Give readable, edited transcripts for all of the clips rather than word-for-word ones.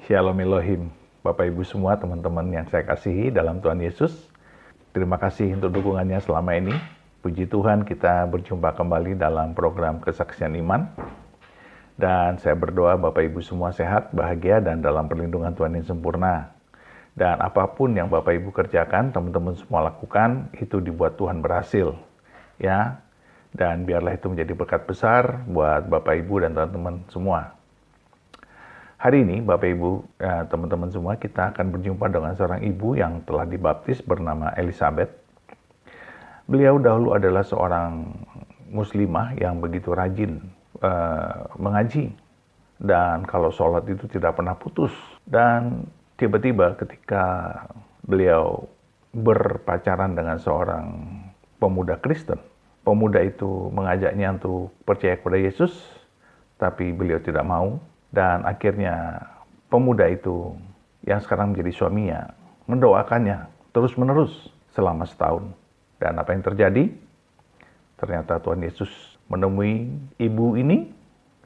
Shalom Elohim, Bapak Ibu semua, teman-teman yang saya kasihi dalam Tuhan Yesus. Terima kasih untuk dukungannya selama ini. Puji Tuhan, kita berjumpa kembali dalam program Kesaksian Iman. Dan saya berdoa Bapak Ibu semua sehat, bahagia, dan dalam perlindungan Tuhan yang sempurna. Dan apapun yang Bapak Ibu kerjakan, teman-teman semua lakukan, itu dibuat Tuhan berhasil. Ya, dan biarlah itu menjadi berkat besar buat Bapak Ibu dan teman-teman semua. Hari ini Bapak Ibu, teman-teman semua, kita akan berjumpa dengan seorang ibu yang telah dibaptis bernama Elizabeth. Beliau dahulu adalah seorang muslimah yang begitu rajin mengaji. Dan kalau sholat itu tidak pernah putus. Dan tiba-tiba ketika beliau berpacaran dengan seorang pemuda Kristen, pemuda itu mengajaknya untuk percaya kepada Yesus, tapi beliau tidak mau. Dan akhirnya pemuda itu yang sekarang menjadi suaminya mendoakannya terus-menerus selama setahun. Dan apa yang terjadi? Ternyata Tuhan Yesus menemui ibu ini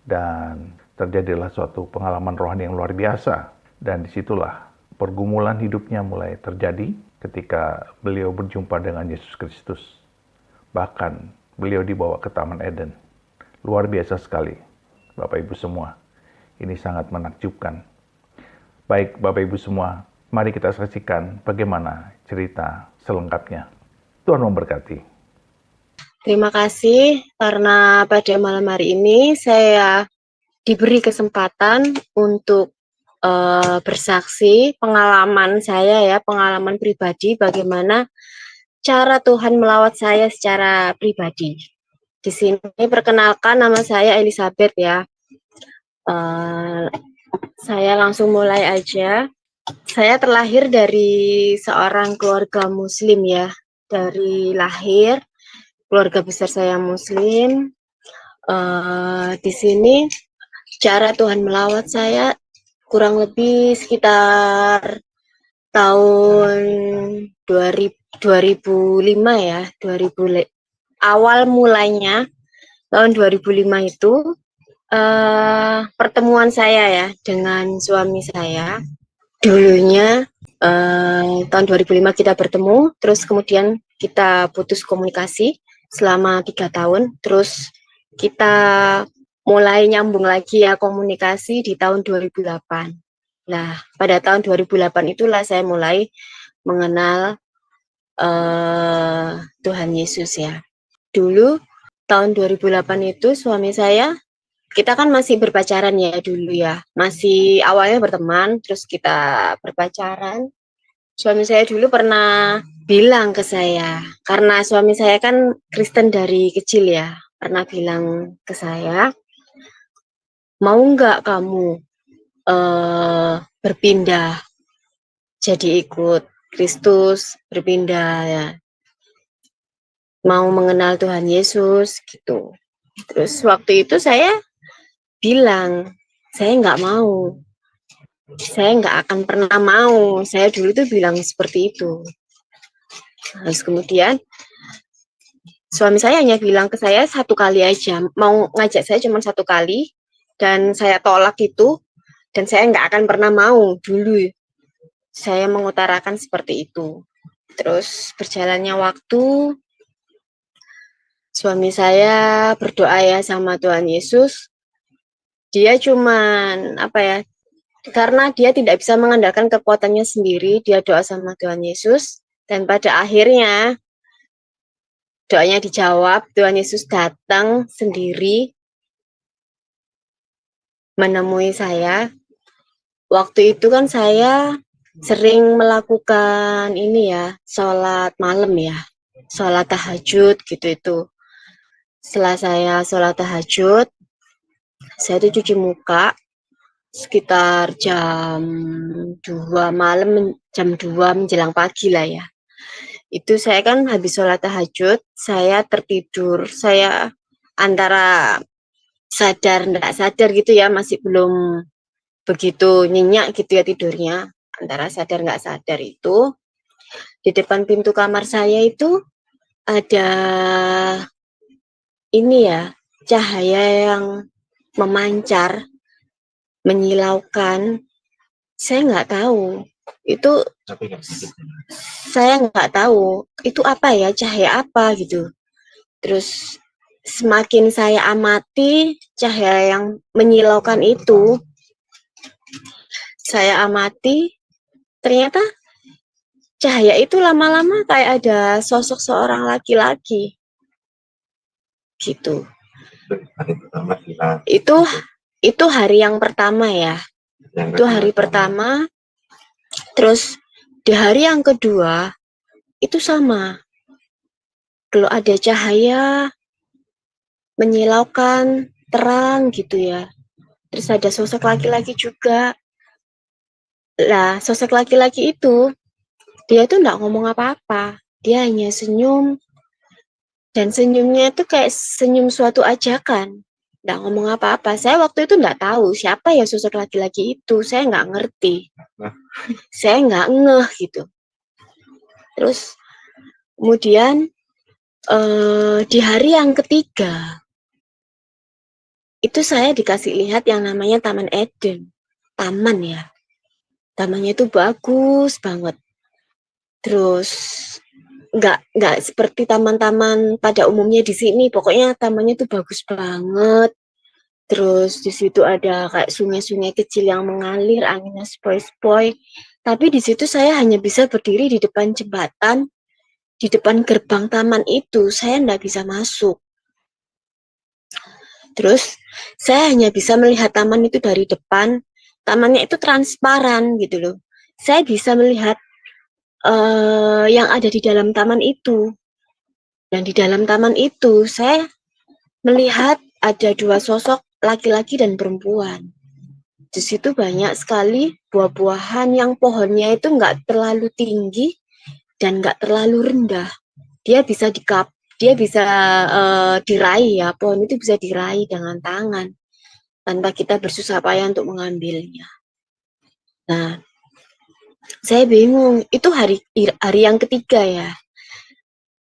dan terjadilah suatu pengalaman rohani yang luar biasa. Dan disitulah pergumulan hidupnya mulai terjadi ketika beliau berjumpa dengan Yesus Kristus. Bahkan beliau dibawa ke Taman Eden. Luar biasa sekali, Bapak Ibu semua. Ini sangat menakjubkan. Baik Bapak Ibu semua, mari kita saksikan bagaimana cerita selengkapnya. Tuhan memberkati. Terima kasih karena pada malam hari ini saya diberi kesempatan untuk bersaksi pengalaman saya ya, pengalaman pribadi bagaimana cara Tuhan melawat saya secara pribadi. Di sini perkenalkan, nama saya Elizabeth ya. Saya langsung mulai aja. Saya terlahir dari seorang keluarga muslim ya. Dari lahir, keluarga besar saya muslim. Di sini cara Tuhan melawat saya kurang lebih sekitar tahun 2005 ya. Awal mulainya tahun 2005 itu pertemuan saya ya dengan suami saya. Dulunya tahun 2005 kita bertemu, terus kemudian kita putus komunikasi selama 3 tahun, terus kita mulai nyambung lagi ya komunikasi di tahun 2008. Nah, pada tahun 2008 itulah saya mulai mengenal Tuhan Yesus ya. Dulu tahun 2008 itu suami saya, kita kan masih berpacaran ya dulu ya. Masih awalnya berteman, terus kita berpacaran. Suami saya dulu pernah bilang ke saya, karena suami saya kan Kristen dari kecil ya, pernah bilang ke saya, mau nggak kamu berpindah, jadi ikut Kristus, berpindah ya, mau mengenal Tuhan Yesus gitu. Terus waktu itu saya bilang, saya nggak mau. Saya nggak akan pernah mau. Saya dulu tuh bilang seperti itu. Terus kemudian suami saya hanya bilang ke saya satu kali aja, mau ngajak saya cuma satu kali, dan saya tolak itu, dan saya nggak akan pernah mau dulu. Saya mengutarakan seperti itu. Terus berjalannya waktu, suami saya berdoa ya sama Tuhan Yesus. Dia cuman karena dia tidak bisa mengandalkan kekuatannya sendiri, dia doa sama Tuhan Yesus, dan pada akhirnya doanya dijawab. Tuhan Yesus datang sendiri menemui saya. Waktu itu kan saya sering melakukan ini ya, sholat malam ya, sholat tahajud gitu itu. Setelah saya sholat tahajud, saya tuh cuci muka sekitar jam 2 malam, jam 2 menjelang pagi lah ya. Itu saya kan habis sholat tahajud, saya tertidur, saya antara sadar enggak sadar gitu ya, masih belum begitu nyenyak gitu ya tidurnya, antara sadar enggak sadar itu, di depan pintu kamar saya itu ada ini ya, cahaya yang memancar, menyilaukan, Saya nggak tahu. Itu Tapi nggak sedikit. saya nggak tahu itu apa ya, cahaya apa gitu. Terus semakin saya amati cahaya yang menyilaukan itu, saya amati ternyata cahaya itu lama-lama kayak ada sosok seorang laki-laki gitu. Hari pertama hilang. Itu hari yang pertama ya. Itu hari pertama. Terus di hari yang kedua itu sama. Kalau ada cahaya menyilaukan terang gitu ya. Terus ada sosok laki-laki juga. Lah, sosok laki-laki itu dia tuh nggak ngomong apa-apa. Dia hanya senyum. Dan senyumnya itu kayak senyum suatu ajakan. Nggak ngomong apa-apa. Saya waktu itu nggak tahu siapa ya sosok laki-laki itu. Saya nggak ngerti. Saya nggak ngeh gitu. Terus kemudian di hari yang ketiga itu saya dikasih lihat yang namanya Taman Eden. Taman ya. Tamannya itu bagus banget. Terus nggak seperti taman-taman pada umumnya di sini. Pokoknya tamannya itu bagus banget. Terus di situ ada kayak sungai-sungai kecil yang mengalir, anginnya sepoi-sepoi. Tapi di situ saya hanya bisa berdiri di depan jembatan, di depan gerbang taman itu. Saya nggak bisa masuk. Terus saya hanya bisa melihat taman itu dari depan. Tamannya itu transparan gitu loh. Saya bisa melihat yang ada di dalam taman itu. Dan di dalam taman itu saya melihat ada dua sosok laki-laki dan perempuan. Di situ banyak sekali buah-buahan yang pohonnya itu nggak terlalu tinggi dan nggak terlalu rendah. Dia bisa diraih ya, pohon itu bisa diraih dengan tangan tanpa kita bersusah payah untuk mengambilnya. Nah, saya bingung, itu hari yang ketiga ya.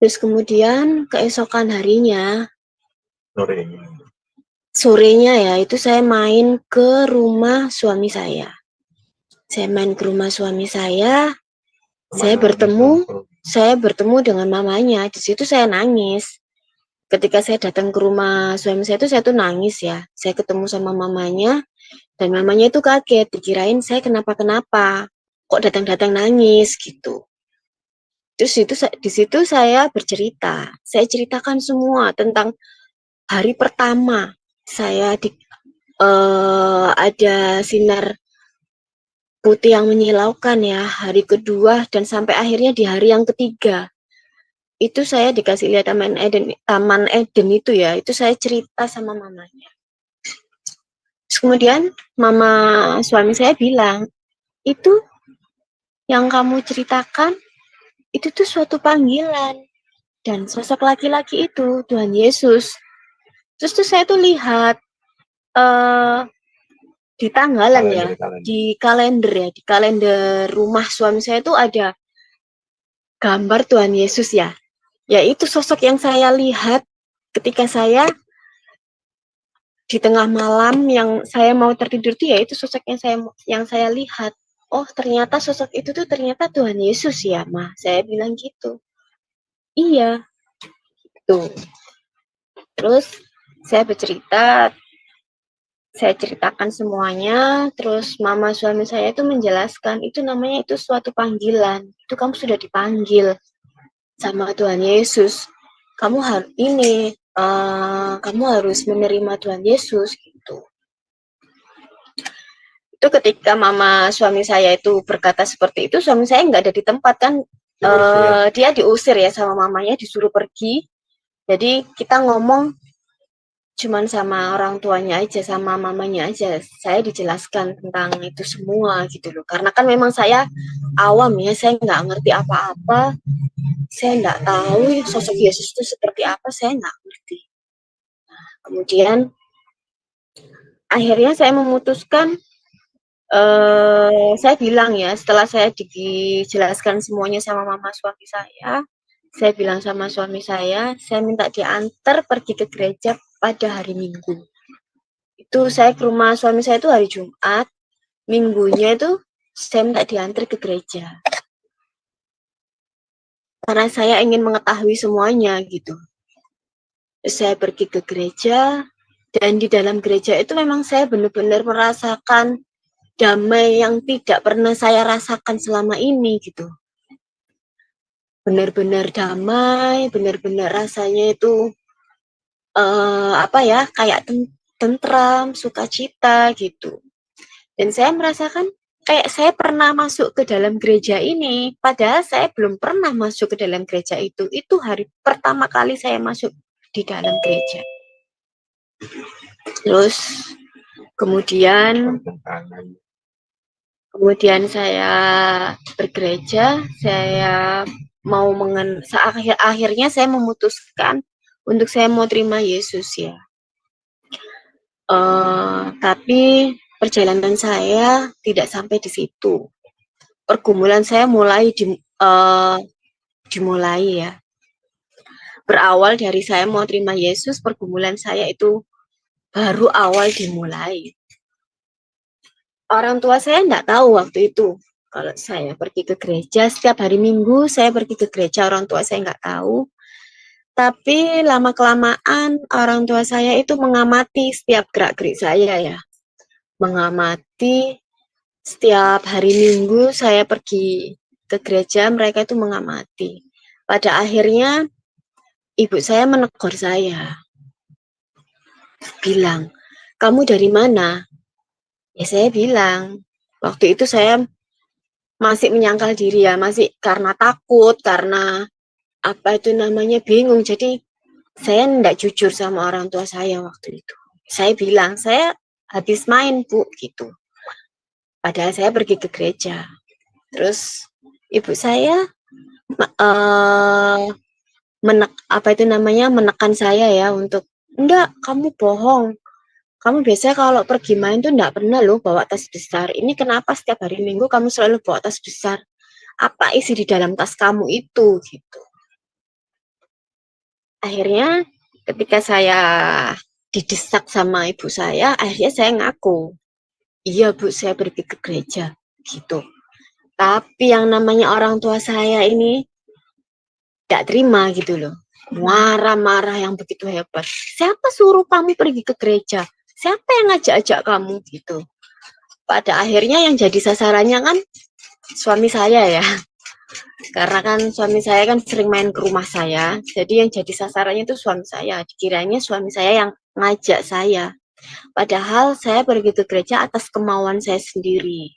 Terus kemudian keesokan harinya, sorenya ya, itu saya main ke rumah suami saya. Saya main ke rumah suami saya bertemu dengan mamanya. Di situ saya nangis. Ketika saya datang ke rumah suami saya itu, saya tuh nangis ya. Saya ketemu sama mamanya, dan mamanya itu kaget, dikirain saya kenapa-kenapa. Kok datang-datang nangis gitu. Terus di situ saya bercerita. Saya ceritakan semua tentang hari pertama saya ada sinar putih yang menyilaukan ya, hari kedua, dan sampai akhirnya di hari yang ketiga. Itu saya dikasih lihat Taman Eden itu ya, itu saya cerita sama mamanya. Terus kemudian mama suami saya bilang, itu yang kamu ceritakan, itu tuh suatu panggilan. Dan sosok laki-laki itu, Tuhan Yesus. Terus tuh saya tuh lihat di tanggalan ya, di kalender rumah suami saya tuh ada gambar Tuhan Yesus ya. Ya itu sosok yang saya lihat ketika saya di tengah malam yang saya mau tertidur tuh, ya itu sosok yang saya lihat. Oh, ternyata sosok itu tuh ternyata Tuhan Yesus ya, Ma. Saya bilang gitu. Iya. Tuh. Terus saya bercerita, saya ceritakan semuanya, terus mama suami saya itu menjelaskan, itu namanya itu suatu panggilan. Itu kamu sudah dipanggil sama Tuhan Yesus. Kamu kamu harus menerima Tuhan Yesus gitu. Itu ketika mama suami saya itu berkata seperti itu, suami saya nggak ada di tempat kan, dia diusir ya sama mamanya, disuruh pergi. Jadi kita ngomong cuman sama orang tuanya aja, sama mamanya aja. Saya dijelaskan tentang itu semua gitu loh. Karena kan memang saya awam ya, saya nggak ngerti apa-apa. Saya nggak tahu sosok Yesus itu seperti apa, saya nggak ngerti. Kemudian akhirnya saya memutuskan, saya bilang ya, setelah saya dijelaskan semuanya sama mama suami saya bilang sama suami saya minta diantar pergi ke gereja pada hari Minggu. Itu saya ke rumah suami saya itu hari Jumat, Minggunya itu saya minta diantar ke gereja. Karena saya ingin mengetahui semuanya gitu. Saya pergi ke gereja, dan di dalam gereja itu memang saya benar-benar merasakan damai yang tidak pernah saya rasakan selama ini gitu. Benar-benar damai, benar-benar rasanya itu kayak tentram, sukacita gitu. Dan saya merasakan kayak saya pernah masuk ke dalam gereja ini, padahal saya belum pernah masuk ke dalam gereja itu. Itu hari pertama kali saya masuk di dalam gereja. Terus kemudian saya bergereja, saya mau akhirnya saya memutuskan untuk saya mau terima Yesus ya. Tapi perjalanan saya tidak sampai di situ. Pergumulan saya dimulai ya. Berawal dari saya mau terima Yesus, pergumulan saya itu baru awal dimulai. Orang tua saya enggak tahu waktu itu kalau saya pergi ke gereja. Setiap hari Minggu saya pergi ke gereja, orang tua saya enggak tahu. Tapi lama-kelamaan orang tua saya itu mengamati setiap gerak-gerik saya ya. Mengamati setiap hari Minggu saya pergi ke gereja, mereka itu mengamati. Pada akhirnya ibu saya menegur saya. Bilang, "Kamu dari mana?" Ya saya bilang, waktu itu saya masih menyangkal diri ya, masih karena takut, karena bingung. Jadi saya enggak jujur sama orang tua saya waktu itu. Saya bilang, "Saya habis main, Bu," gitu. Padahal saya pergi ke gereja. Terus ibu saya menekan saya ya untuk, "Enggak, kamu bohong. Kamu biasanya kalau pergi main tuh enggak pernah loh bawa tas besar. Ini kenapa setiap hari Minggu kamu selalu bawa tas besar? Apa isi di dalam tas kamu itu?" Gitu. Akhirnya ketika saya didesak sama ibu saya, akhirnya saya ngaku, "Iya Bu, saya pergi ke gereja." Gitu. Tapi yang namanya orang tua saya ini tidak terima gitu loh. Marah-marah yang begitu hebat. "Siapa suruh kamu pergi ke gereja? Siapa yang ngajak-ajak kamu?" Gitu. Pada akhirnya yang jadi sasarannya kan suami saya ya. Karena kan suami saya kan sering main ke rumah saya. Jadi yang jadi sasarannya itu suami saya. Dikiranya suami saya yang ngajak saya. Padahal saya pergi ke gereja atas kemauan saya sendiri.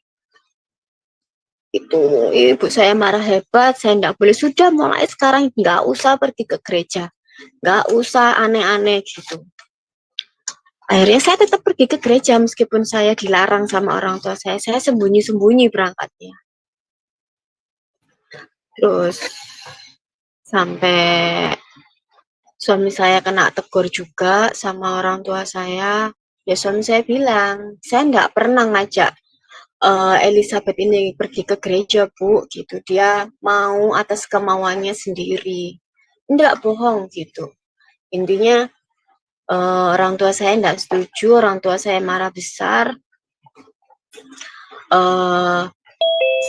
Itu ibu saya marah hebat, saya enggak boleh, "Sudah mulai sekarang enggak usah pergi ke gereja. Enggak usah aneh-aneh," gitu. Akhirnya saya tetap pergi ke gereja meskipun saya dilarang sama orang tua saya sembunyi-sembunyi berangkatnya. Terus sampai suami saya kena tegur juga sama orang tua saya. Ya suami saya bilang, "Saya enggak pernah ngajak Elizabeth ini pergi ke gereja, Bu," gitu. "Dia mau atas kemauannya sendiri." "Enggak, bohong," gitu. Intinya orang tua saya enggak setuju, orang tua saya marah besar.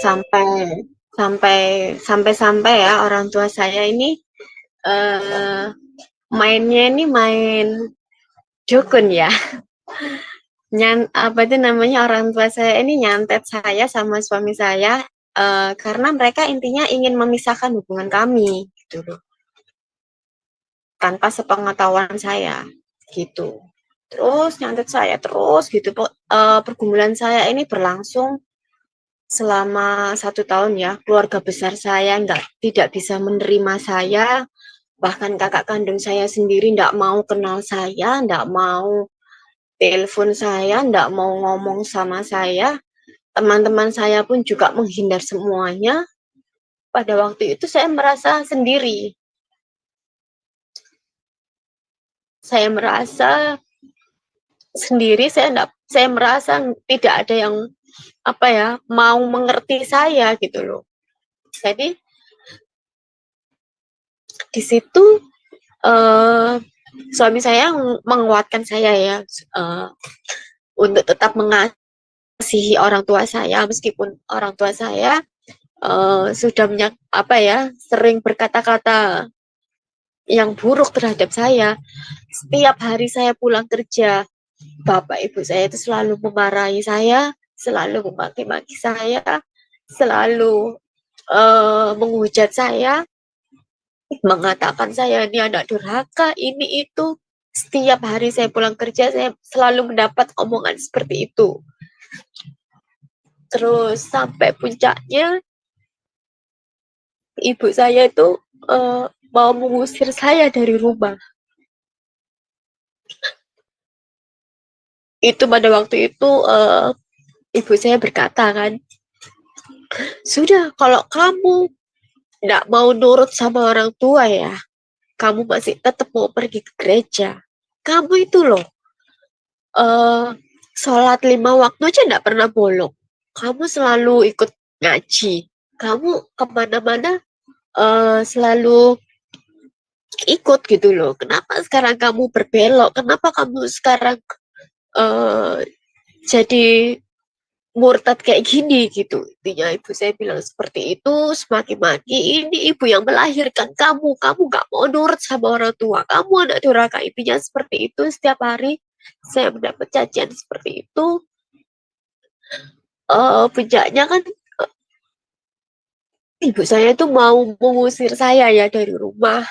Sampai ya orang tua saya ini mainnya ini main dukun ya. Orang tua saya ini nyantet saya sama suami saya karena mereka intinya ingin memisahkan hubungan kami gitu loh. Tanpa sepengetahuan saya gitu. Terus nyantet saya terus gitu. Pergumulan saya ini berlangsung selama 1 tahun ya. Keluarga besar saya tidak bisa menerima saya. Bahkan kakak kandung saya sendiri enggak mau kenal saya, enggak mau telepon saya, enggak mau ngomong sama saya. Teman-teman saya pun juga menghindar semuanya. Pada waktu itu saya merasa sendiri. Saya merasa sendiri, saya merasa tidak ada yang mau mengerti saya gitu loh. Jadi di situ suami saya menguatkan saya ya untuk tetap mengasihi mengasihi orang tua saya, meskipun orang tua saya sudah sering berkata-kata yang buruk terhadap saya. Setiap hari saya pulang kerja, bapak ibu saya itu selalu memarahi saya, selalu memaki-maki saya, selalu menghujat saya, mengatakan saya ini anak durhaka, ini itu. Setiap hari saya pulang kerja, saya selalu mendapat omongan seperti itu. Terus sampai puncaknya, ibu saya itu mau mengusir saya dari rumah. Itu pada waktu itu ibu saya berkata kan, sudah kalau kamu tidak mau nurut sama orang tua ya, kamu masih tetap mau pergi ke gereja. Kamu itu loh, sholat 5 waktu aja tidak pernah bolong. Kamu selalu ikut ngaji. Kamu kemana-mana selalu ikut gitu loh. Kenapa sekarang kamu berbelok? Kenapa kamu sekarang jadi murtad kayak gini gitu. Intinya ibu saya bilang seperti itu, semaki-maki, ini ibu yang melahirkan kamu gak mau nurut sama orang tua, kamu anak durhaka. Intinya seperti itu. Setiap hari saya mendapat cacian seperti itu. Puncaknya kan ibu saya itu mau mengusir saya ya dari rumah.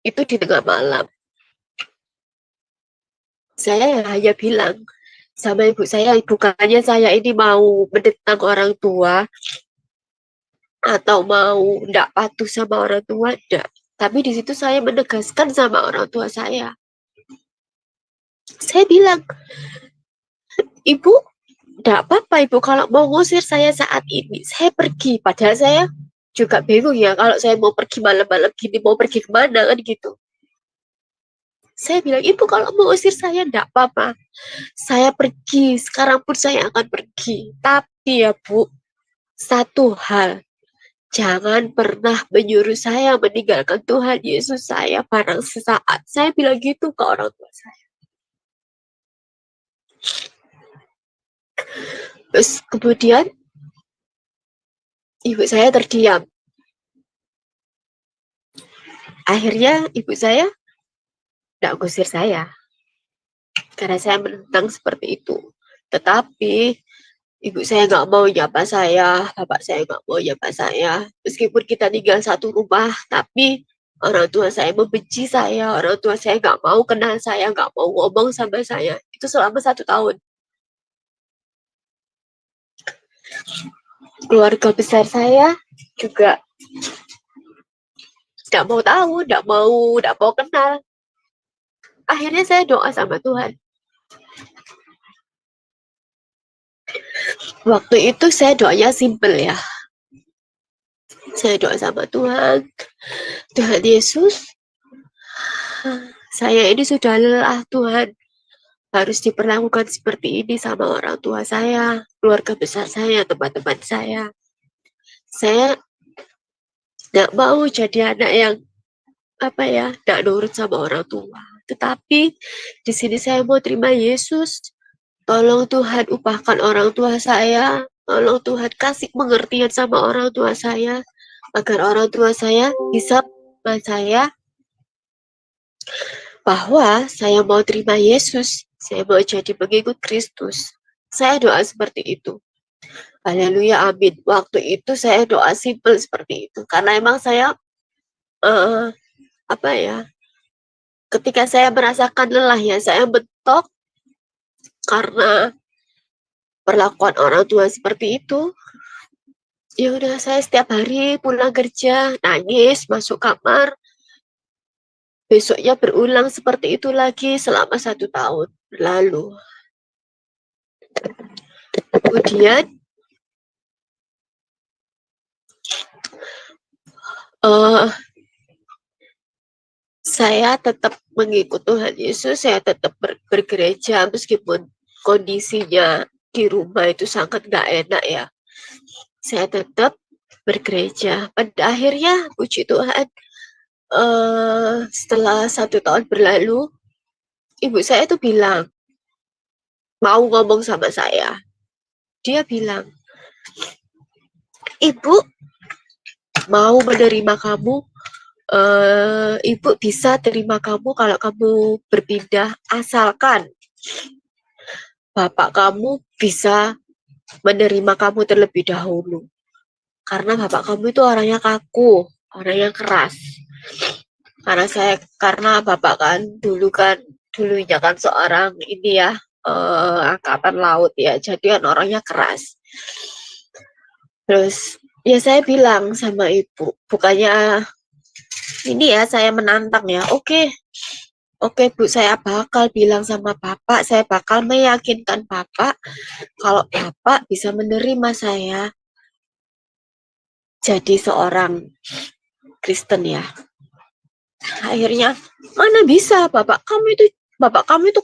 Itu di tengah malam. Saya hanya bilang sama ibu saya, bukannya saya ini mau menentang orang tua atau mau tidak patuh sama orang tua, tidak. Tapi di situ saya menegaskan sama orang tua saya. Saya bilang, ibu, tidak apa-apa ibu kalau mau ngusir saya saat ini, saya pergi. Padahal saya juga bingung ya, kalau saya mau pergi malam-malam gini, mau pergi kemana kan gitu. Saya bilang, ibu kalau mau usir saya tidak apa-apa. Saya pergi, sekarang pun saya akan pergi. Tapi ya bu, satu hal, jangan pernah menyuruh saya meninggalkan Tuhan Yesus saya barang sesaat. Saya bilang gitu ke orang tua saya. Terus kemudian ibu saya terdiam. Akhirnya ibu saya tidak ngusir saya. Karena saya menentang seperti itu. Tetapi ibu saya nggak mau nyapa saya, bapak saya nggak mau nyapa saya. Meskipun kita tinggal satu rumah, tapi orang tua saya membenci saya, orang tua saya nggak mau kenal saya, nggak mau ngomong sama saya. Itu selama 1 tahun. Keluarga besar saya juga tidak mau tahu, tidak mau kenal. Akhirnya saya doa sama Tuhan. Waktu itu saya doanya simple ya. Saya doa sama Tuhan, Tuhan Yesus, saya ini sudah lelah Tuhan, harus diperlakukan seperti ini sama orang tua saya, keluarga besar saya, teman-teman saya. Saya tidak mau jadi anak yang tidak nurut sama orang tua. Tetapi di sini saya mau terima Yesus. Tolong Tuhan upahkan orang tua saya. Tolong Tuhan kasih pengertian sama orang tua saya, agar orang tua saya bisa menerima saya bahwa saya mau terima Yesus, saya mau jadi pengikut Kristus. Saya doa seperti itu. Haleluya, amin. Waktu itu saya doa simple seperti itu, karena emang saya ketika saya merasakan lelah ya, saya bentok karena perlakuan orang tua seperti itu. Ya udah, saya setiap hari pulang kerja nangis, masuk kamar, besoknya berulang seperti itu lagi selama 1 tahun berlalu. Kemudian saya tetap mengikut Tuhan Yesus, saya tetap bergereja meskipun kondisinya di rumah itu sangat gak enak ya. Saya tetap bergereja. Pada akhirnya, puji Tuhan, setelah 1 tahun berlalu, ibu saya itu bilang, mau ngomong sama saya. Dia bilang, "Ibu mau menerima kamu, Ibu bisa terima kamu kalau kamu berpindah, asalkan bapak kamu bisa menerima kamu terlebih dahulu. Karena bapak kamu itu orangnya kaku, orangnya keras. Karena bapak kan dulunya kan seorang ini ya, angkatan laut ya, jadi kan orangnya keras." Terus ya saya bilang sama ibu, bukannya ini ya saya menantang ya, oke, oke Bu, saya bakal bilang sama bapak, saya bakal meyakinkan bapak kalau bapak bisa menerima saya jadi seorang Kristen ya. Akhirnya, mana bisa, bapak kamu itu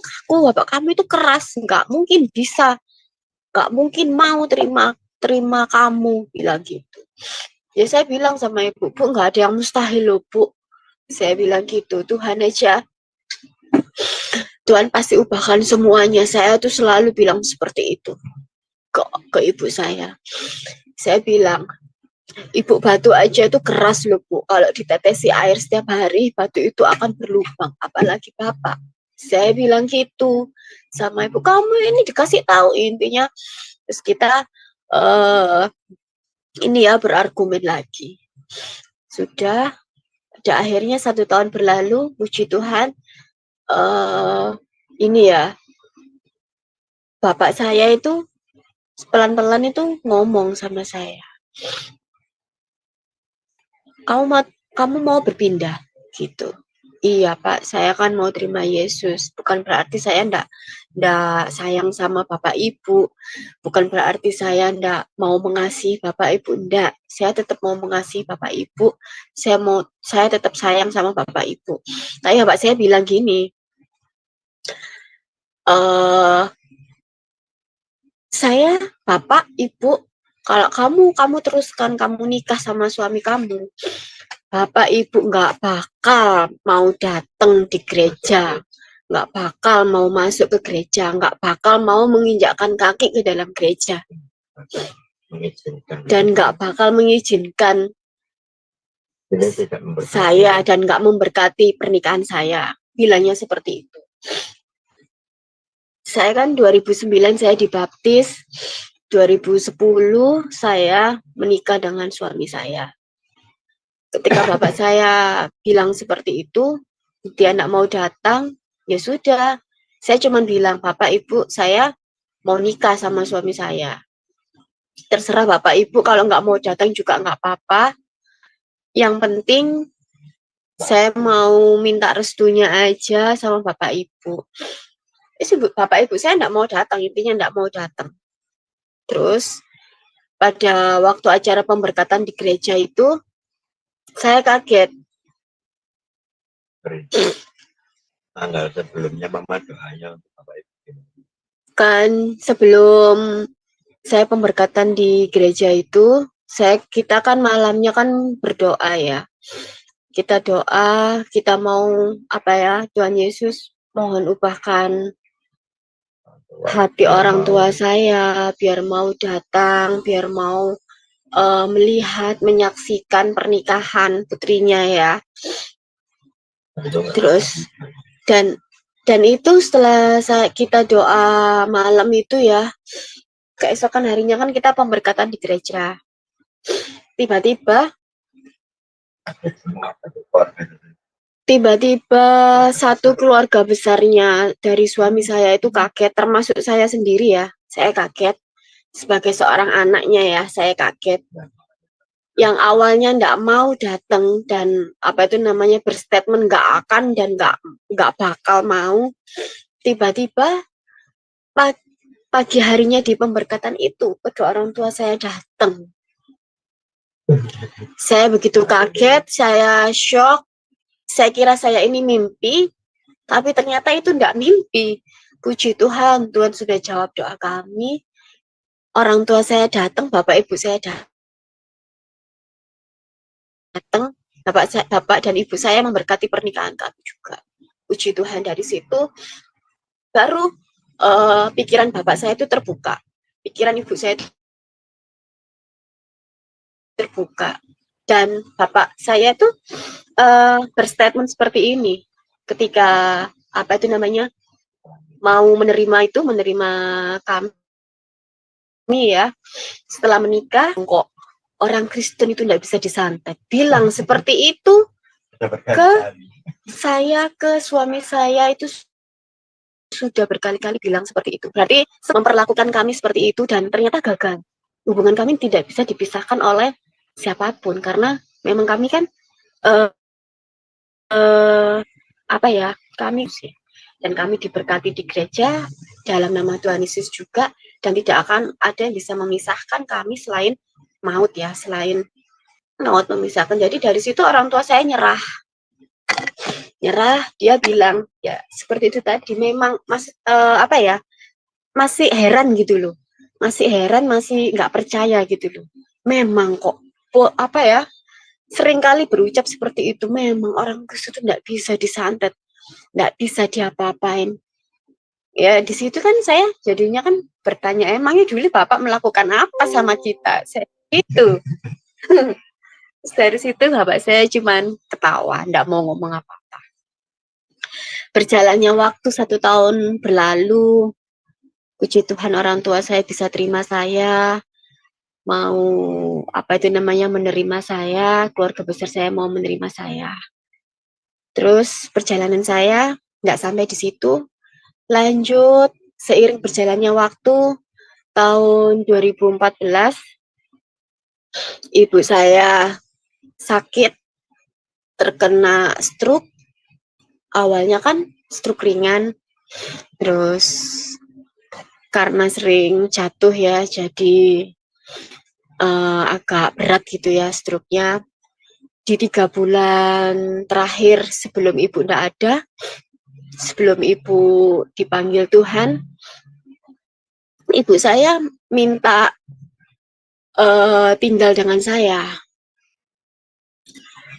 kaku, bapak kamu itu keras, nggak mungkin bisa, nggak mungkin mau terima kamu, bilang gitu. Ya saya bilang sama ibu, Bu, nggak ada yang mustahil loh Bu. Saya bilang gitu, Tuhan pasti ubahkan semuanya. Saya tuh selalu bilang seperti itu ke ibu saya. Saya bilang, Ibu, batu aja itu keras loh Bu. Kalau ditetesi air setiap hari, batu itu akan berlubang. Apalagi Bapak. Saya bilang gitu sama ibu, kamu ini dikasih tahu intinya. Terus kita ini ya berargumen lagi. Sudah, pada akhirnya 1 tahun berlalu, puji Tuhan, ini ya, bapak saya itu pelan-pelan itu ngomong sama saya, kamu mau berpindah gitu. Iya Pak, saya kan mau terima Yesus. Bukan berarti saya ndak sayang sama Bapak Ibu. Bukan berarti saya ndak mau mengasihi Bapak Ibu, ndak. Saya tetap mau mengasihi Bapak Ibu. Saya tetap sayang sama Bapak Ibu. Tapi Bapak saya bilang gini, saya, Bapak, Ibu, kalau kamu teruskan, kamu nikah sama suami kamu, Bapak Ibu nggak bakal mau datang di gereja, nggak bakal mau masuk ke gereja, nggak bakal mau menginjakkan kaki ke dalam gereja, dan nggak bakal mengizinkan saya dan nggak memberkati pernikahan saya. Bilangnya seperti itu. Saya kan 2009 saya dibaptis, 2010 saya menikah dengan suami saya. Ketika bapak saya bilang seperti itu, dia tidak mau datang, ya sudah. Saya cuma bilang, Bapak Ibu, saya mau nikah sama suami saya. Terserah Bapak Ibu, kalau nggak mau datang juga nggak apa-apa. Yang penting saya mau minta restunya aja sama Bapak Ibu. Bapak Ibu saya tidak mau datang, intinya tidak mau datang. Terus pada waktu acara pemberkatan di gereja itu, saya kaget. Tanggal sebelumnya Mama doanya untuk Bapak Ibu. Kan sebelum saya pemberkatan di gereja itu, kita kan malamnya kan berdoa ya. Kita doa, kita mau apa ya, Tuhan Yesus mohon ubahkan hati orang tua saya, biar mau datang, biar mau melihat, menyaksikan pernikahan putrinya ya. Terus dan itu setelah kita doa malam itu ya, keesokan harinya kan kita pemberkatan di gereja. Tiba-tiba satu keluarga besarnya dari suami saya itu kaget, termasuk saya sendiri ya. Saya kaget sebagai seorang anaknya ya, saya kaget. Yang awalnya nggak mau datang dan apa itu namanya berstatement nggak akan dan nggak bakal mau, tiba-tiba pagi harinya di pemberkatan itu kedua orang tua saya datang. Saya begitu kaget, saya shock, saya kira saya ini mimpi, tapi ternyata itu enggak mimpi. Puji Tuhan, Tuhan sudah jawab doa kami. Orang tua saya datang, bapak ibu saya datang, bapak dan ibu saya memberkati pernikahan kami juga. Puji Tuhan, dari situ baru pikiran bapak saya itu terbuka, pikiran ibu saya itu terbuka, dan bapak saya itu berstatement seperti ini ketika apa itu namanya mau menerima kami ya setelah menikah. Kok orang Kristen itu tidak bisa disantet, bilang seperti itu ke saya, ke suami saya, itu sudah berkali-kali bilang seperti itu. Berarti memperlakukan kami seperti itu, dan ternyata gagal. Hubungan kami tidak bisa dipisahkan oleh siapapun, karena memang kami kan apa ya, kami sih, dan kami diberkati di gereja dalam nama Tuhan Yesus juga, dan tidak akan ada yang bisa memisahkan kami selain maut ya, selain maut memisahkan. Jadi dari situ orang tua saya nyerah, dia bilang ya seperti itu tadi, memang apa ya, masih heran gitu loh, masih nggak percaya gitu loh. Memang kok apa ya, seringkali berucap seperti itu, memang orang Kristen itu nggak bisa disantet, nggak bisa diapa-apain. Ya di situ kan saya jadinya kan bertanya, emangnya dulu Bapak melakukan apa sama kita? Saya gitu. Dari situ Bapak saya cuman ketawa, nggak mau ngomong apa-apa. Berjalannya waktu 1 tahun berlalu, puji Tuhan orang tua saya bisa terima saya, mau apa itu namanya menerima saya, keluarga besar saya mau menerima saya. Terus perjalanan saya nggak sampai di situ, lanjut seiring berjalannya waktu, tahun 2014 ibu saya sakit, terkena stroke. Awalnya kan stroke ringan, terus karena sering jatuh ya, jadi agak berat gitu ya stroke-nya. Di 3 bulan terakhir sebelum ibu nggak ada, sebelum ibu dipanggil Tuhan, ibu saya minta tinggal dengan saya.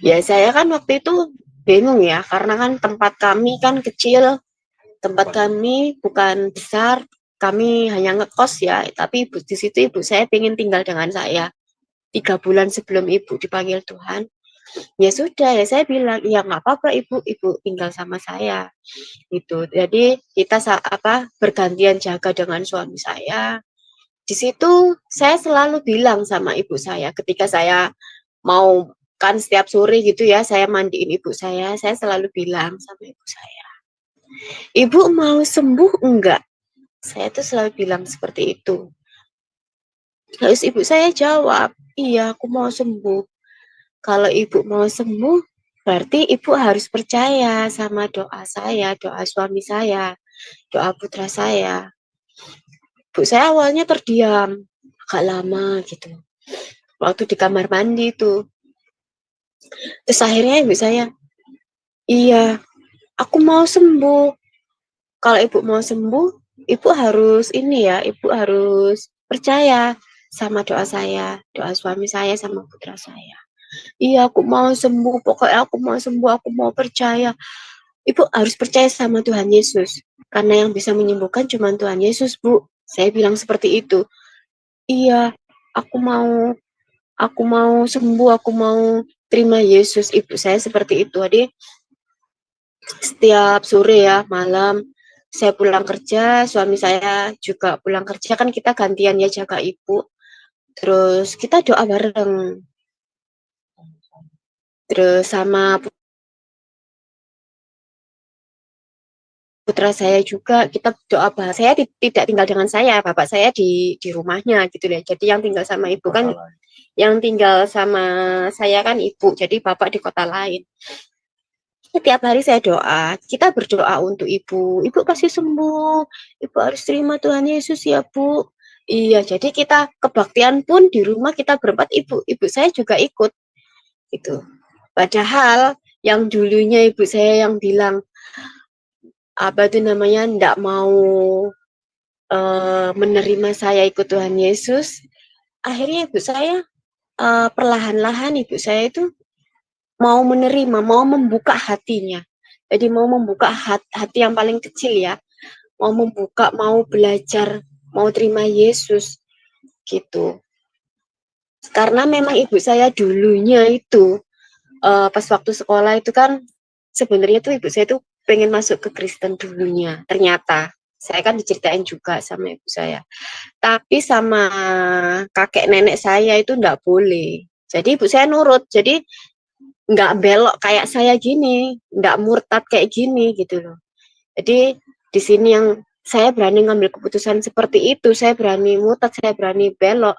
Ya saya kan waktu itu bingung ya, karena kan tempat kami kan kecil, tempat kami bukan besar, kami hanya ngekos ya, tapi di situ ibu saya pengen tinggal dengan saya 3 bulan sebelum ibu dipanggil Tuhan. Ya sudah, ya saya bilang, ya nggak apa-apa ibu tinggal sama saya gitu. Jadi kita bergantian jaga dengan suami saya. Di situ saya selalu bilang sama ibu saya, ketika saya mau kan setiap sore gitu ya, saya mandiin ibu saya selalu bilang sama ibu saya, ibu mau sembuh enggak? Saya tuh selalu bilang seperti itu. Terus ibu saya jawab, iya aku mau sembuh. Kalau ibu mau sembuh, berarti ibu harus percaya sama doa saya, doa suami saya, doa putra saya. Ibu saya awalnya terdiam, agak lama gitu. Waktu di kamar mandi itu. Terus akhirnya ibu saya, iya, aku mau sembuh. Kalau ibu mau sembuh, ibu harus ini ya, ibu harus percaya sama doa saya, doa suami saya sama putra saya. Iya, aku mau sembuh, pokoknya aku mau sembuh, aku mau percaya. Ibu harus percaya sama Tuhan Yesus, karena yang bisa menyembuhkan cuma Tuhan Yesus, Bu. Saya bilang seperti itu. Iya, aku mau sembuh, aku mau terima Yesus. Ibu saya seperti itu. Jadi setiap sore ya, malam saya pulang kerja, suami saya juga pulang kerja, kan kita gantian ya jaga ibu. Terus kita doa bareng. Terus sama putra saya juga kita doa bareng. Saya tidak tinggal dengan saya, bapak saya di rumahnya gitu ya. Jadi yang tinggal sama ibu kan, yang tinggal sama saya kan ibu, jadi bapak di kota lain. Setiap hari saya doa, kita berdoa untuk ibu pasti sembuh, ibu harus terima Tuhan Yesus ya Bu. Iya, jadi kita kebaktian pun di rumah kita berempat, ibu saya juga ikut gitu. Padahal yang dulunya ibu saya yang bilang apa itu namanya, ndak mau menerima saya ikut Tuhan Yesus, akhirnya ibu saya perlahan-lahan ibu saya itu mau menerima, mau membuka hatinya. Jadi mau membuka hati yang paling kecil ya, mau membuka, mau belajar, mau terima Yesus gitu. Karena memang ibu saya dulunya itu pas waktu sekolah itu kan sebenarnya tuh ibu saya tuh pengen masuk ke Kristen dulunya. Ternyata saya kan diceritain juga sama ibu saya. Tapi sama kakek nenek saya itu enggak boleh. Jadi ibu saya nurut. Jadi nggak belok kayak saya gini, nggak murtad kayak gini gitu loh. Jadi di sini yang saya berani ngambil keputusan seperti itu, saya berani murtad, saya berani belok,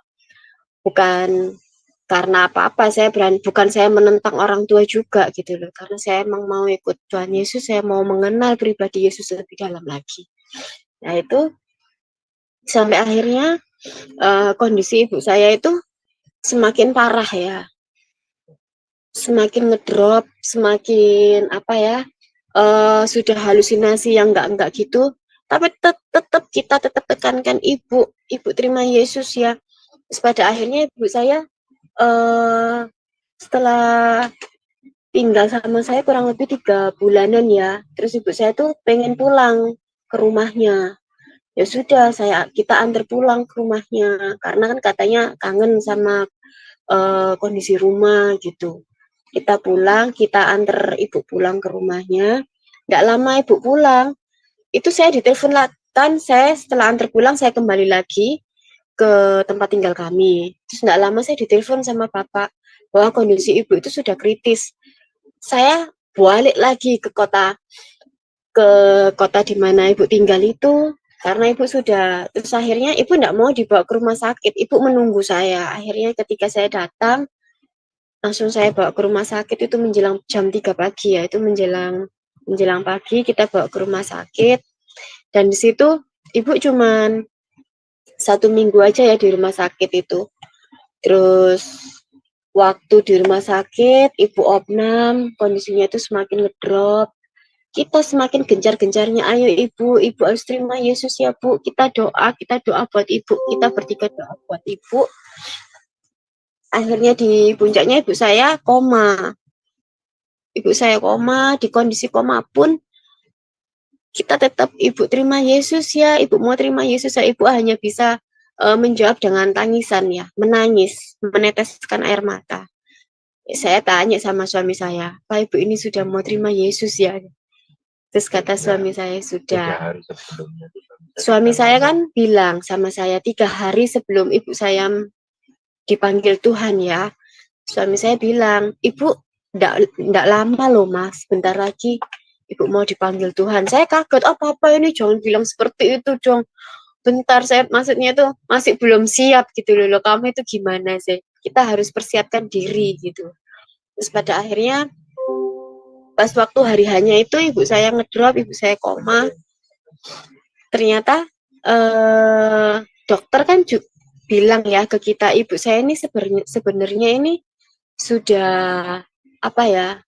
bukan karena apa-apa, saya berani, bukan saya menentang orang tua juga gitu loh, karena saya emang mau ikut Tuhan Yesus, saya mau mengenal pribadi Yesus lebih dalam lagi. Nah itu sampai akhirnya kondisi ibu saya itu semakin parah ya, semakin ngedrop, semakin apa ya, sudah halusinasi yang enggak gitu, tapi tetap kita tetap tekankan ibu terima Yesus ya. Terus pada akhirnya ibu saya setelah tinggal sama saya kurang lebih 3 bulanan ya, terus ibu saya tuh pengen pulang ke rumahnya. Ya sudah, kita antar pulang ke rumahnya karena kan katanya kangen sama kondisi rumah gitu. Kita pulang, kita antar ibu pulang ke rumahnya. Nggak lama ibu pulang, itu saya ditelepon kan, saya setelah antar pulang saya kembali lagi ke tempat tinggal kami. Terus nggak lama saya ditelepon sama bapak bahwa kondisi ibu itu sudah kritis. Saya balik lagi ke kota di mana ibu tinggal itu karena ibu sudah, terus akhirnya ibu nggak mau dibawa ke rumah sakit, ibu menunggu saya. Akhirnya ketika saya datang langsung saya bawa ke rumah sakit itu menjelang jam 3 pagi ya, itu menjelang pagi kita bawa ke rumah sakit, dan di situ ibu cuman 1 minggu aja ya di rumah sakit itu. Terus waktu di rumah sakit ibu opnam, kondisinya itu semakin ngedrop. Kita semakin gencar-gencarnya, ayo ibu harus terima Yesus ya bu, kita doa buat ibu, kita bertiga doa buat ibu. Akhirnya di puncaknya ibu saya koma. Ibu saya koma, di kondisi koma pun kita tetap ibu terima Yesus ya, ibu mau terima Yesus ya, ibu hanya bisa menjawab dengan tangisan ya, menangis, meneteskan air mata. Saya tanya sama suami saya, Pak ibu ini sudah mau terima Yesus ya? Terus kata suami saya sudah. Suami saya kan bilang sama saya 3 hari sebelum ibu saya dipanggil Tuhan ya. Suami saya bilang, ibu ndak lama loh mas, bentar lagi ibu mau dipanggil Tuhan. Saya kaget, apa ini, jangan bilang seperti itu dong. Bentar, saya maksudnya tuh masih belum siap gitu loh. Kamu itu gimana sih? Kita harus persiapkan diri gitu. Terus pada akhirnya pas waktu hari hanya itu ibu saya ngedrop, ibu saya koma. Ternyata dokter kan bilang ya ke kita, ibu saya ini sebenarnya ini sudah apa ya,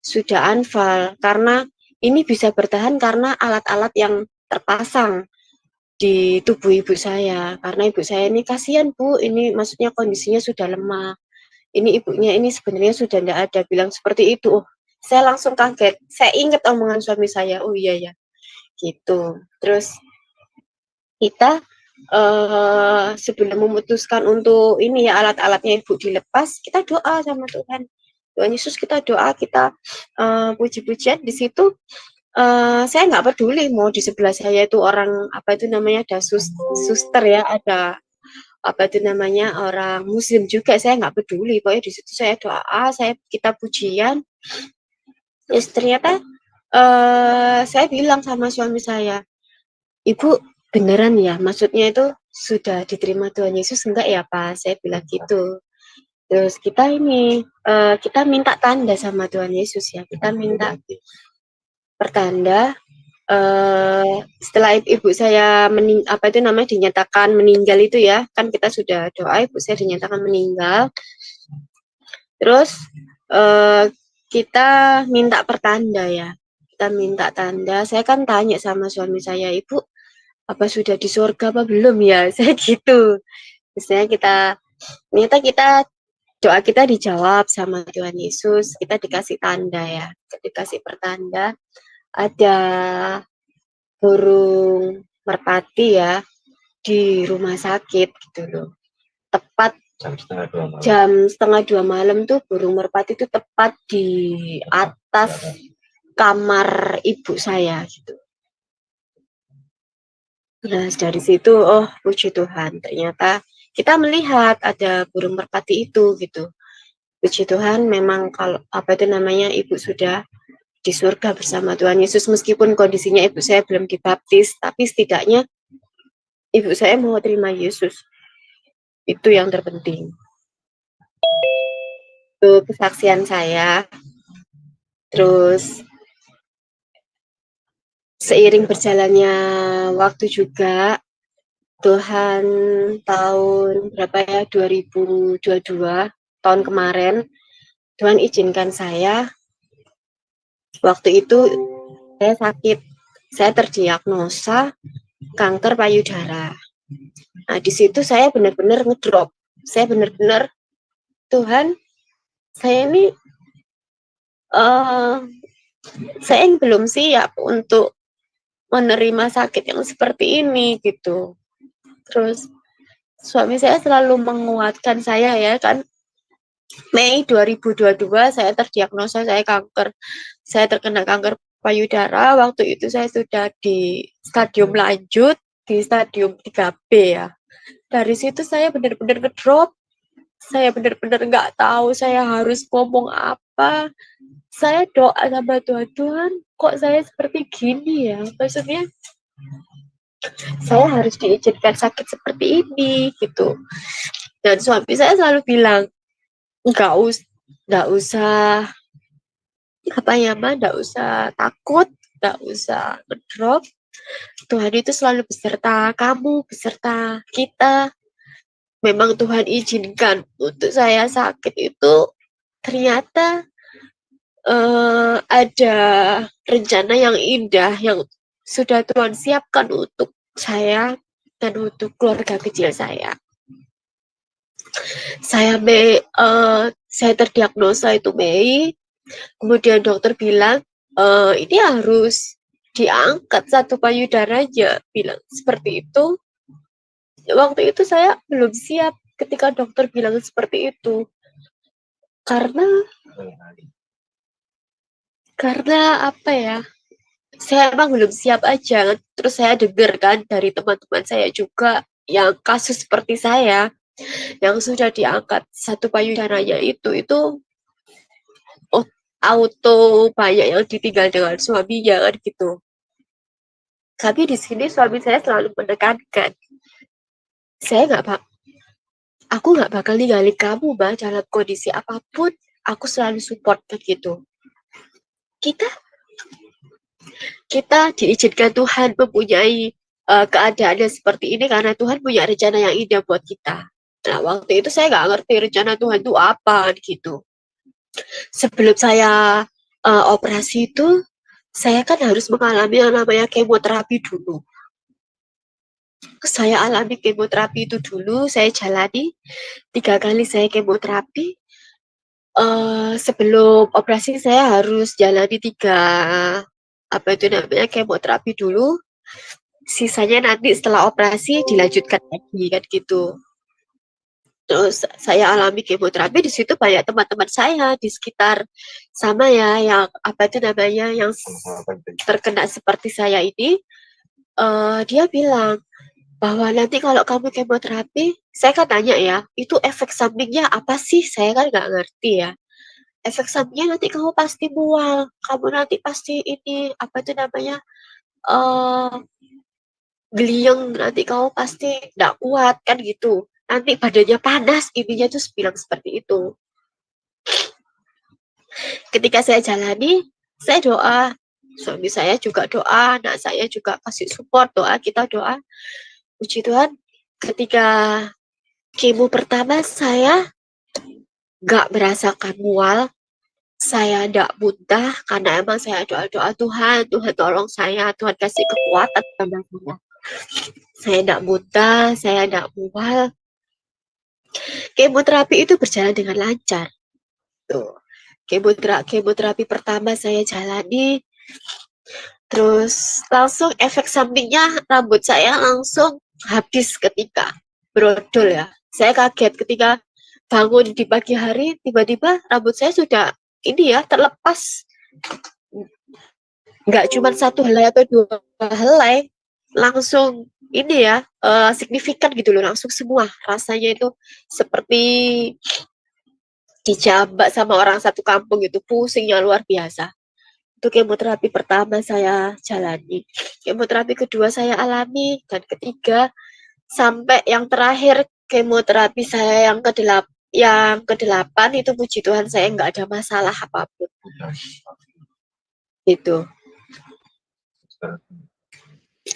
sudah anfal, karena ini bisa bertahan karena alat-alat yang terpasang di tubuh ibu saya. Karena ibu saya ini kasihan bu, ini maksudnya kondisinya sudah lemah. Ini ibunya ini sebenarnya sudah tidak ada, bilang seperti itu. Saya langsung kaget. Saya ingat omongan suami saya. Oh iya ya, gitu. Terus kita sebelum memutuskan untuk ini ya alat-alatnya ibu dilepas, kita doa sama Tuhan. Tuhan Yesus, kita doa, kita puji-pujian di situ. Saya nggak peduli mau di sebelah saya itu orang apa itu namanya, ada suster ya, ada apa itu namanya orang Muslim juga, saya nggak peduli. Pokoknya di situ saya doa, kita pujian. Terus ternyata saya bilang sama suami saya, ibu beneran ya, maksudnya itu sudah diterima Tuhan Yesus enggak ya Pak? Saya bilang gitu. Terus kita ini kita minta tanda sama Tuhan Yesus ya, kita minta pertanda. Setelah ibu saya dinyatakan meninggal itu ya, kan kita sudah doa ibu saya dinyatakan meninggal. Terus kita minta pertanda ya, kita minta tanda. Saya kan tanya sama suami saya, ibu apa sudah di surga apa belum ya? Saya gitu. Misalnya ternyata doa kita dijawab sama Tuhan Yesus, kita dikasih tanda ya, dikasih pertanda. Ada burung merpati ya di rumah sakit gitu loh. Tepat jam setengah 2 malam tuh burung merpati itu tepat di atas kamar ibu saya gitu. Nah, dari situ, oh puji Tuhan, ternyata kita melihat ada burung merpati itu gitu. Puji Tuhan, memang kalau apa itu namanya, ibu sudah di surga bersama Tuhan Yesus, meskipun kondisinya ibu saya belum dibaptis, tapi setidaknya ibu saya mau terima Yesus. Itu yang terpenting. Itu kesaksian saya. Terus seiring berjalannya waktu juga, Tuhan tahun berapa ya, 2022, tahun kemarin, Tuhan izinkan saya, waktu itu saya sakit, saya terdiagnosa kanker payudara. Nah, di situ saya benar-benar ngedrop. Saya benar-benar, Tuhan, saya ini saya belum siap untuk menerima sakit yang seperti ini gitu. Terus suami saya selalu menguatkan saya ya kan. Mei 2022 saya terdiagnosa saya kanker. Saya terkena kanker payudara. Waktu itu saya sudah di stadium lanjut, di stadium 3B ya. Dari situ saya benar-benar ngedrop. Saya benar-benar nggak tahu saya harus ngomong apa. Saya doa sama Tuhan, Tuhan, kok saya seperti gini ya? Maksudnya saya harus diizinkan sakit seperti ini gitu. Dan suami saya selalu bilang, nggak usah apa ya mbak, nggak usah takut, nggak usah ngedrop. Tuhan itu selalu beserta kamu, beserta kita. Memang Tuhan izinkan untuk saya sakit itu, ternyata ada rencana yang indah yang sudah Tuhan siapkan untuk saya dan untuk keluarga kecil saya. Saya terdiagnosa itu Mei, kemudian dokter bilang ini harus diangkat satu payudaranya, bilang seperti itu. Waktu itu saya belum siap ketika dokter bilang seperti itu, karena apa ya, saya emang belum siap aja. Terus saya dengar kan dari teman-teman saya juga yang kasus seperti saya, yang sudah diangkat satu payudaranya itu auto banyak yang ditinggal dengan suaminya kan gitu. Tapi di sini suami saya selalu menekankan, aku nggak bakal ninggalin kamu mbak dalam kondisi apapun, aku selalu support begitu. Kita diizinkan Tuhan mempunyai keadaan yang seperti ini karena Tuhan punya rencana yang indah buat kita. Nah, waktu itu saya nggak ngerti rencana Tuhan itu apa gitu. Sebelum saya operasi itu, saya kan harus mengalami yang namanya kemoterapi dulu. Saya alami kemoterapi itu dulu, saya jalani 3 kali saya kemoterapi. Sebelum operasi saya harus jalani 3 kemoterapi dulu. Sisanya nanti setelah operasi dilanjutkan lagi kan gitu. Terus saya alami kemoterapi, di situ banyak teman-teman saya di sekitar sama ya yang yang terkena seperti saya ini. Dia bilang bahwa nanti kalau kamu kemoterapi, saya kan tanya ya, itu efek sampingnya apa sih? Saya kan nggak ngerti ya. Efek sampingnya nanti kamu pasti mual, kamu nanti pasti ini geliang, nanti kamu pasti nggak kuat kan gitu. Nanti badannya panas, intinya tuh bilang seperti itu. Ketika saya jalani, saya doa, suami saya juga doa, anak saya juga kasih support, kita doa. Puji Tuhan, ketika kemo pertama saya nggak merasakan mual, saya nggak muntah karena emang saya doa Tuhan tolong saya, Tuhan kasih kekuatan pada saya. Saya nggak muntah, saya nggak mual. Kemoterapi itu berjalan dengan lancar. Tuh. Kemoterapi pertama saya jalani, Terus langsung efek sampingnya rambut saya langsung habis ketika brodol ya. Saya kaget ketika bangun di pagi hari, tiba-tiba rambut saya sudah ini ya terlepas. Nggak cuma satu helai atau dua helai, langsung ini ya signifikan gitu loh, langsung semua. Rasanya itu seperti dijambak sama orang satu kampung gitu, pusingnya luar biasa. Itu kemoterapi pertama saya jalani. Kemoterapi kedua saya alami, dan ketiga sampai yang terakhir kemoterapi saya yang kedelapan itu puji Tuhan saya nggak ada masalah apapun. Itu.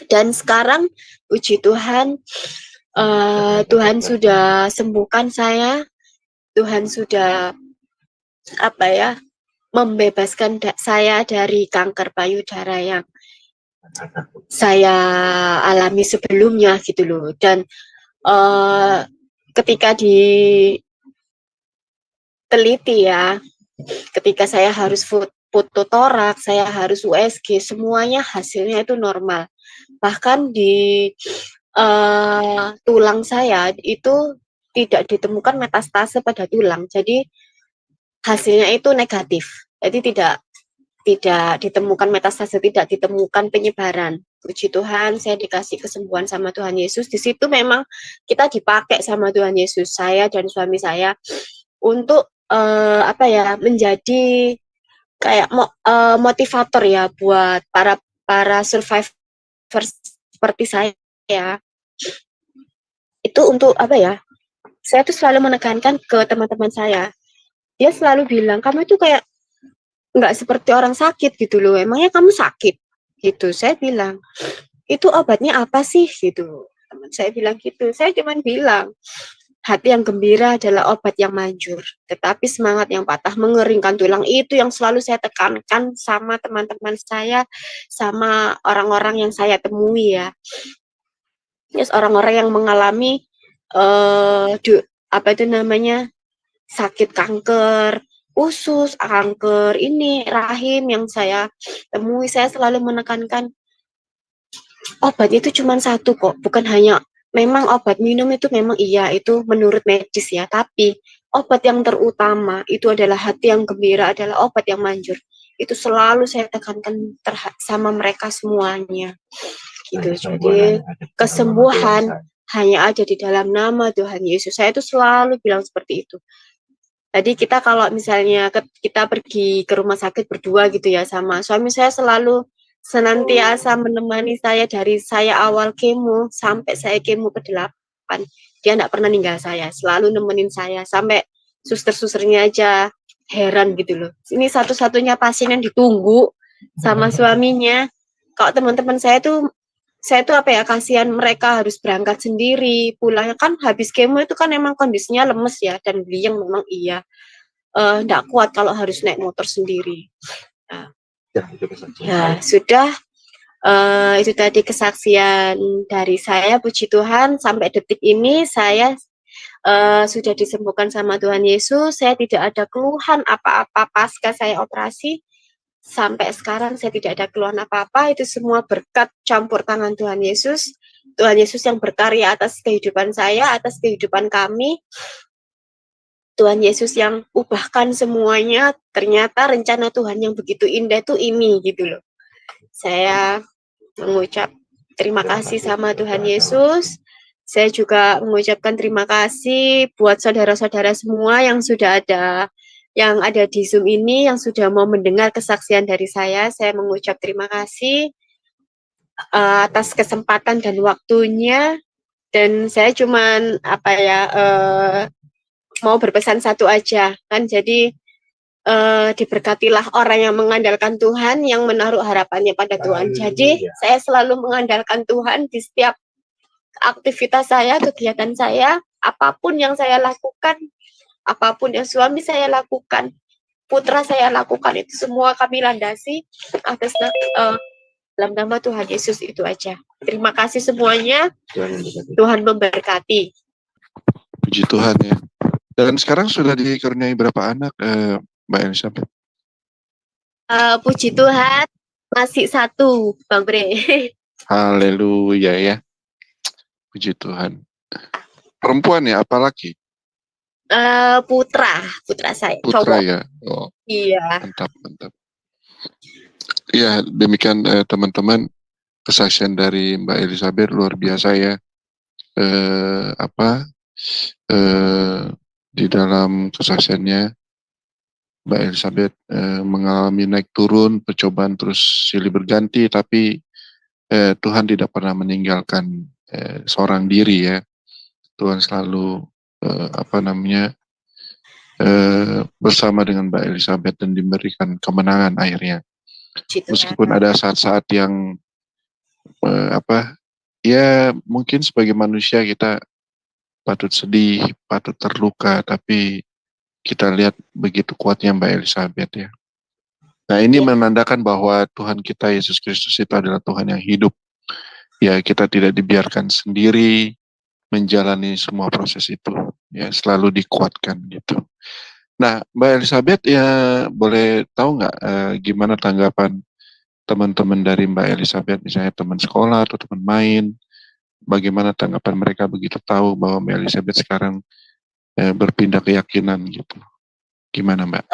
Dan sekarang puji Tuhan, Tuhan sudah sembuhkan saya. Tuhan sudah membebaskan saya dari kanker payudara yang saya alami sebelumnya gitu loh. Dan ketika diteliti ya, ketika saya harus foto toraks, saya harus USG, semuanya hasilnya itu normal. Bahkan di tulang saya itu tidak ditemukan metastase pada tulang. Jadi hasilnya itu negatif. Jadi tidak ditemukan metastase, tidak ditemukan penyebaran. Puji Tuhan, saya dikasih kesembuhan sama Tuhan Yesus. Di situ memang kita dipakai sama Tuhan Yesus, saya dan suami saya, untuk menjadi kayak motivator ya buat para survivor seperti saya. Itu untuk saya tuh selalu menekankan ke teman-teman saya. Dia selalu bilang, kamu itu kayak nggak seperti orang sakit gitu loh, emangnya kamu sakit gitu. Saya bilang, itu obatnya apa sih gitu. Teman saya bilang gitu. Saya cuma bilang, hati yang gembira adalah obat yang manjur, tetapi semangat yang patah mengeringkan tulang. Itu yang selalu saya tekankan sama teman-teman saya, sama orang-orang yang saya temui ya. Yes, orang-orang yang mengalami sakit kanker usus, kanker ini rahim yang saya temui. Saya selalu menekankan obat itu cuma satu kok, bukan hanya memang obat minum itu memang iya itu menurut medis ya, tapi obat yang terutama itu adalah hati yang gembira, adalah obat yang manjur. Itu selalu saya tekankan sama mereka semuanya gitu. Jadi kesembuhan hanya ada di dalam nama Tuhan Yesus. Saya itu selalu bilang seperti itu. Jadi kita kalau misalnya kita pergi ke rumah sakit berdua gitu ya, sama suami saya selalu senantiasa menemani saya dari saya awal kemo sampai saya kemo ke-8. Dia enggak pernah ninggal saya, selalu nemenin saya sampai suster-susternya aja heran gitu loh. Ini satu-satunya pasien yang ditunggu sama suaminya. Kalau teman-teman saya tuh kasihan mereka harus berangkat sendiri, pulangnya kan habis kemo itu kan emang kondisinya lemes ya, dan beliau memang enggak kuat kalau harus naik motor sendiri. Sudah itu tadi kesaksian dari saya. Puji Tuhan sampai detik ini saya sudah disembuhkan sama Tuhan Yesus. Saya tidak ada keluhan apa-apa pasca saya operasi. Sampai sekarang saya tidak ada keluhan apa-apa. Itu semua berkat campur tangan Tuhan Yesus. Tuhan Yesus yang berkarya atas kehidupan saya, atas kehidupan kami. Tuhan Yesus yang ubahkan semuanya. Ternyata rencana Tuhan yang begitu indah itu ini gitu loh. Saya mengucap terima kasih sama Tuhan Yesus. Saya juga mengucapkan terima kasih buat saudara-saudara semua yang sudah ada, yang ada di Zoom ini, yang sudah mau mendengar kesaksian dari saya. Saya mengucap terima kasih atas kesempatan dan waktunya. Dan saya cuman mau berpesan satu aja kan. Jadi diberkatilah orang yang mengandalkan Tuhan, yang menaruh harapannya pada Tuhan. Jadi saya selalu mengandalkan Tuhan di setiap aktivitas saya, kegiatan saya, apapun yang saya lakukan, apapun yang suami saya lakukan, putra saya lakukan, itu semua kami landasi atas dalam nama Tuhan Yesus. Itu aja. Terima kasih semuanya. Tuhan memberkati. Puji Tuhan ya. Dan sekarang sudah dikaruniai berapa anak, Mbak Elizabeth? Puji Tuhan, Masih satu, Bang Bre. Haleluya ya. Puji Tuhan. Perempuan ya, apalagi? Putra saya, Putra cowok. ya. Oh, Iya. mantap, mantap. Ya, demikian teman-teman, kesaksian dari Mbak Elizabeth luar biasa ya. Apa di dalam kesaksiannya Mbak Elizabeth mengalami naik turun, percobaan terus silih berganti, tapi Tuhan tidak pernah meninggalkan seorang diri ya. Tuhan selalu bersama dengan Mbak Elizabeth dan diberikan kemenangan akhirnya. Meskipun ada saat-saat yang ya mungkin sebagai manusia kita patut sedih, patut terluka, tapi kita lihat begitu kuatnya Mbak Elizabeth ya. Nah ini menandakan bahwa Tuhan kita Yesus Kristus itu adalah Tuhan yang hidup. Ya kita tidak dibiarkan sendiri menjalani semua proses itu. Ya selalu dikuatkan gitu. Nah Mbak Elizabeth ya boleh tahu nggak gimana tanggapan teman-teman dari Mbak Elizabeth, misalnya teman sekolah atau teman main, bagaimana tanggapan mereka begitu tahu bahwa Mbak Elizabeth sekarang berpindah keyakinan gitu. Gimana Mbak?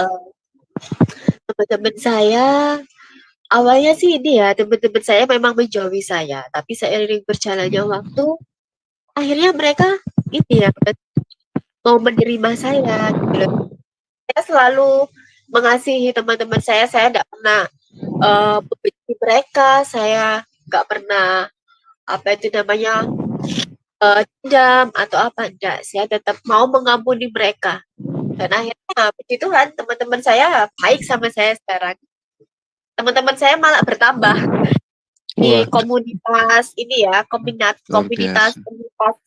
Teman-teman saya awalnya sih ini ya, teman-teman saya memang menjauhi saya, tapi seiring berjalannya waktu, akhirnya mereka ini ya mau menerima saya. Gitu. Saya selalu mengasihi teman-teman saya tidak pernah membenci mereka, saya nggak pernah apa itu namanya dendam atau apa, enggak, saya tetap mau mengampuni mereka. Dan akhirnya puji Tuhan teman-teman saya baik sama saya sekarang. Teman-teman saya malah bertambah di komunitas ini ya, komunitas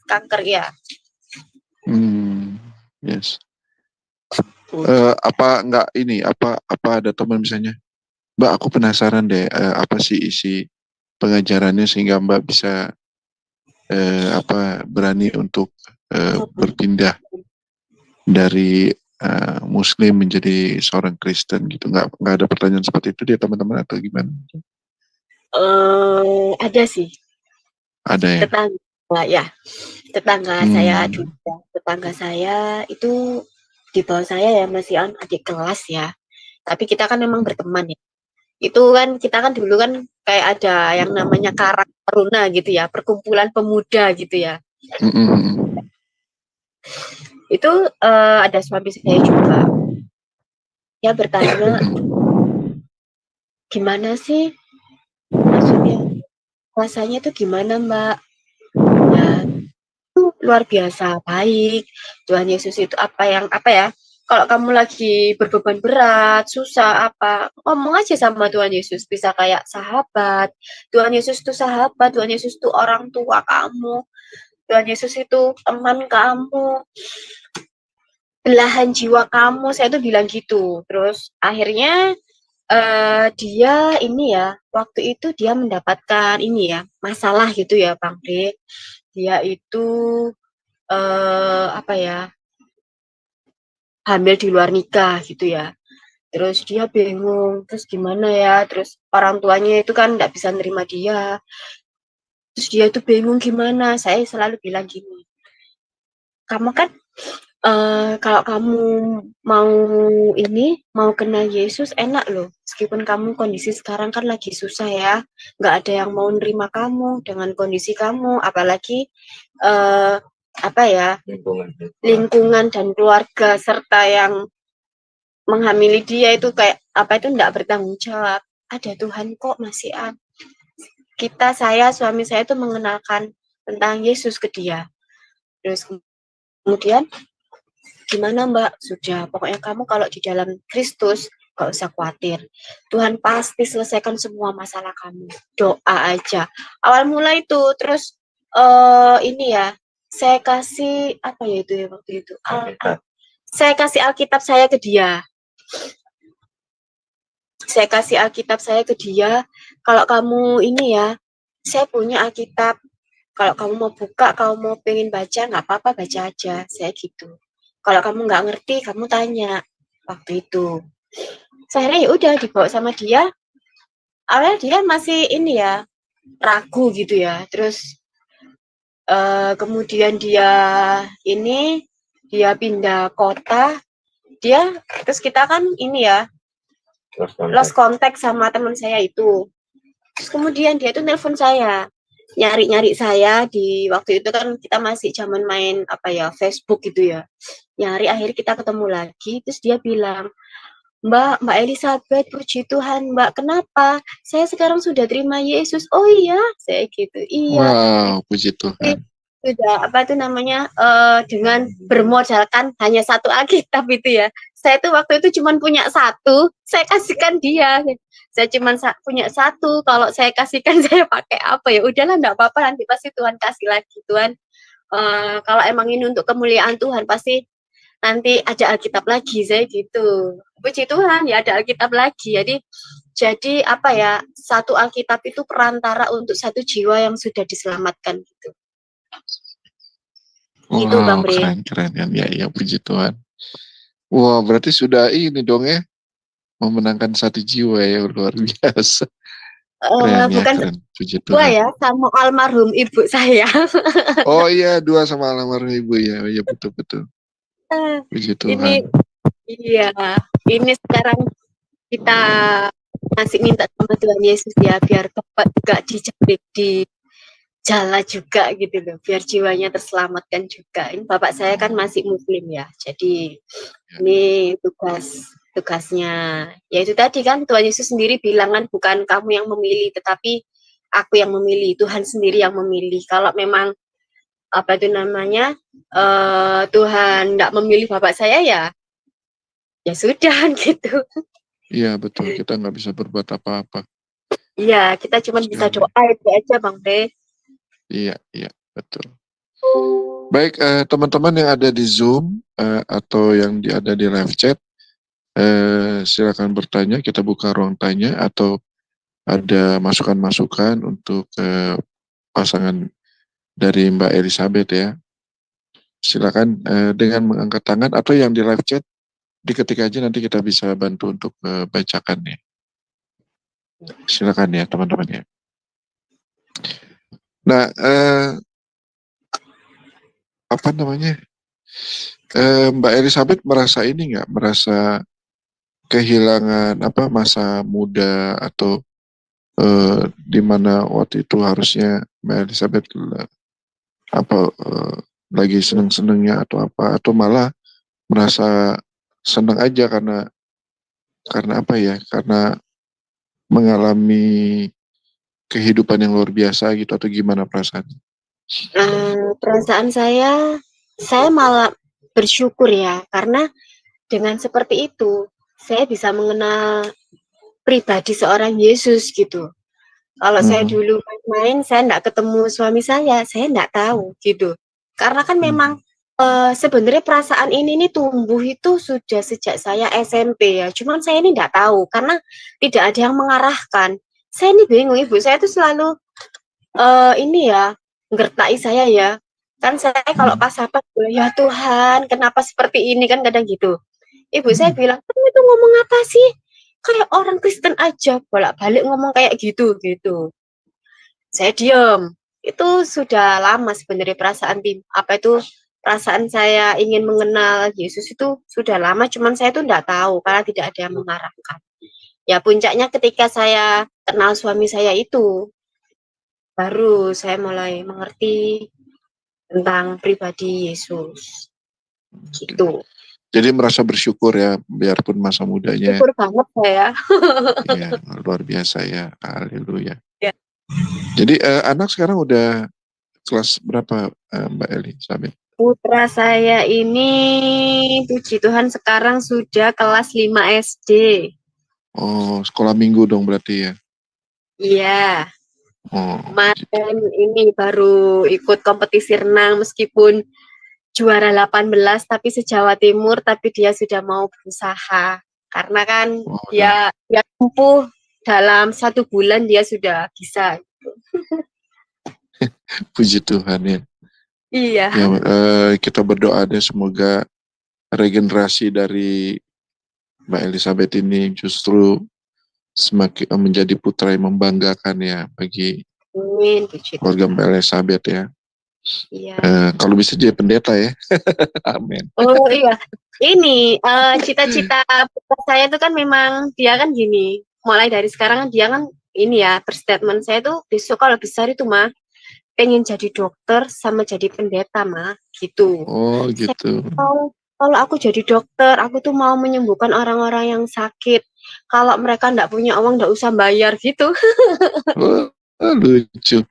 kanker ya. Yes. Apa enggak ini apa ada teman misalnya, Mbak aku penasaran deh apa sih isi pengajarannya sehingga Mbak bisa berani untuk berpindah dari Muslim menjadi seorang Kristen gitu. Nggak ada pertanyaan seperti itu dia teman-teman atau gimana? Ada sih. Ada ya. Tetangga saya juga. Tetangga saya itu di bawah saya ya, masih adik kelas ya. Tapi kita kan memang berteman ya. Itu kan kita kan dulu kan kayak ada yang namanya Karang Taruna gitu ya, perkumpulan pemuda gitu ya. Itu ada suami saya juga. Dia bertanya, gimana sih? Maksudnya rasanya itu gimana Mbak? Ya, itu luar biasa baik. Tuhan Yesus itu apa ya? Kalau kamu lagi berbeban berat, susah apa, ngomong aja sama Tuhan Yesus, bisa kayak sahabat. Tuhan Yesus itu sahabat, Tuhan Yesus itu orang tua kamu. Tuhan Yesus itu teman kamu, belahan jiwa kamu. Saya tuh bilang gitu. Terus akhirnya dia ini ya, waktu itu dia mendapatkan ini ya, masalah gitu ya Bang De. Dia itu hamil di luar nikah gitu ya. Terus dia bingung, terus gimana ya, terus orang tuanya itu kan nggak bisa nerima dia. Terus dia itu bingung gimana. Saya selalu bilang gini, kamu kan kalau kamu mau kenal Yesus enak loh. Meskipun kamu kondisi sekarang kan lagi susah ya, nggak ada yang mau nerima kamu dengan kondisi kamu, apalagi lingkungan dan keluarga serta yang menghamili dia itu kayak itu enggak bertanggung jawab. Ada Tuhan kok masih saya suami saya itu mengenalkan tentang Yesus ke dia. Terus kemudian gimana Mbak? Sudah, pokoknya kamu kalau di dalam Kristus gak usah khawatir. Tuhan pasti selesaikan semua masalah kamu. Doa aja. Awal mula itu, terus ini ya, saya kasih apa ya itu ya waktu itu? Saya kasih Alkitab saya ke dia. Saya kasih Alkitab saya ke dia. Kalau kamu ini ya, saya punya Alkitab. Kalau kamu mau buka, kamu mau pengen baca, nggak apa-apa baca aja. Saya gitu. Kalau kamu nggak ngerti, kamu tanya. Waktu itu. Akhirnya ya udah dibawa sama dia. awalnya dia masih ini ya, ragu gitu ya. Terus kemudian dia pindah kota, terus kita kan ini ya, lost contact sama teman saya itu. Terus kemudian dia tuh nelpon saya, nyari-nyari saya di waktu itu kan kita masih zaman main Facebook gitu ya. Nyari, akhirnya kita ketemu lagi, terus dia bilang, Mbak Elizabeth, puji Tuhan, Mbak, kenapa? Saya sekarang sudah terima Yesus. Oh iya, saya gitu. Iya. Wow, puji Tuhan. Sudah dengan bermodalkan hanya satu Alkitab itu ya. Saya tuh waktu itu cuma punya satu, saya kasihkan dia. Saya cuma punya satu, kalau saya kasihkan saya pakai apa ya? Udahlah, enggak apa-apa, nanti pasti Tuhan kasih lagi. Tuhan, kalau emang ini untuk kemuliaan Tuhan, pasti nanti ada Alkitab lagi, saya gitu. Puji Tuhan, ya ada Alkitab lagi. Jadi satu Alkitab itu perantara untuk satu jiwa yang sudah diselamatkan gitu. Gitu, Bang Bre. Keren kan? Ya, puji Tuhan. Wah, berarti sudah ini dong ya, memenangkan satu jiwa ya, luar biasa. Bukan puji Tuhan. Dua ya, sama almarhum ibu saya. Oh iya, 2 sama almarhum ibu ya, iya betul. Puji Tuhan. Ini sekarang kita masih minta sama Tuhan Yesus ya, biar Bapak juga dicabik di jala juga gitu loh, biar jiwanya terselamatkan juga. Ini bapak saya kan masih muslim ya, jadi ini tugasnya. Ya itu tadi kan Tuhan Yesus sendiri bilang kan, bukan kamu yang memilih, tetapi aku yang memilih, Tuhan sendiri yang memilih. Kalau memang Tuhan tidak memilih bapak saya ya sudah gitu. Iya betul, kita nggak bisa berbuat apa-apa. Iya, kita cuma bisa doa itu aja, Bang Bre. Iya, betul. Baik, teman-teman yang ada di Zoom atau yang ada di live chat, silakan bertanya, kita buka ruang tanya, atau ada masukan-masukan untuk pasangan dari Mbak Elizabeth ya. Silakan dengan mengangkat tangan, atau yang di live chat, diketik aja, nanti kita bisa bantu untuk bacakan ya. Silakan ya teman-teman ya. Nah, Mbak Elizabeth merasa ini nggak, merasa kehilangan masa muda, atau di mana waktu itu harusnya Mbak Elizabeth lagi seneng-senengnya atau malah merasa senang aja karena mengalami kehidupan yang luar biasa gitu, atau gimana perasaan? Perasaan saya malah bersyukur ya, karena dengan seperti itu saya bisa mengenal pribadi seorang Yesus gitu. Kalau saya dulu main-main, saya enggak ketemu suami saya enggak tahu gitu. Karena kan memang sebenarnya perasaan ini tumbuh itu sudah sejak saya SMP ya. Cuman saya ini enggak tahu karena tidak ada yang mengarahkan. Saya ini bingung, ibu saya itu selalu ngertai saya ya. Kan saya kalau pas ya Tuhan, kenapa seperti ini, kan kadang gitu. Ibu saya bilang, kamu itu ngomong apa sih? Kayak orang Kristen aja, bolak-balik ngomong kayak gitu. Saya diam. Itu sudah lama sebenarnya perasaan saya ingin mengenal Yesus itu sudah lama, cuman saya tuh enggak tahu karena tidak ada yang mengarahkan. Ya puncaknya ketika saya kenal suami saya itu, baru saya mulai mengerti tentang pribadi Yesus. Gitu. Jadi merasa bersyukur ya, biarpun masa mudanya. Syukur banget saya. Ya, luar biasa ya, haleluya. Ya. Jadi anak sekarang udah kelas berapa, Mbak Elizabeth? Putra saya ini, puji Tuhan, sekarang sudah kelas 5 SD. Oh, sekolah minggu dong berarti ya? Iya. Kemarin ini baru ikut kompetisi renang, meskipun juara 18 tapi se-Jawa Timur, tapi dia sudah mau berusaha karena kan dia tumbuh dalam 1 bulan dia sudah bisa. Puji Tuhan ya. Iya. Ya, kita berdoa deh semoga regenerasi dari Mbak Elizabeth ini justru semakin menjadi putra yang membanggakan ya bagi Amin, puji keluarga Tuhan. Mbak Elizabeth ya. Iya. Kalau bisa jadi pendeta ya. Amin. Oh iya, ini cita-cita putra saya itu kan memang dia kan gini, mulai dari sekarang kan dia kan ini ya berstatement saya tuh besok kalau besar itu mah pengen jadi dokter sama jadi pendeta mah gitu. Oh Saya gitu. mau kalau aku jadi dokter, aku tuh mau menyembuhkan orang-orang yang sakit. Kalau mereka nggak punya uang, nggak usah bayar gitu. Oh, lucu.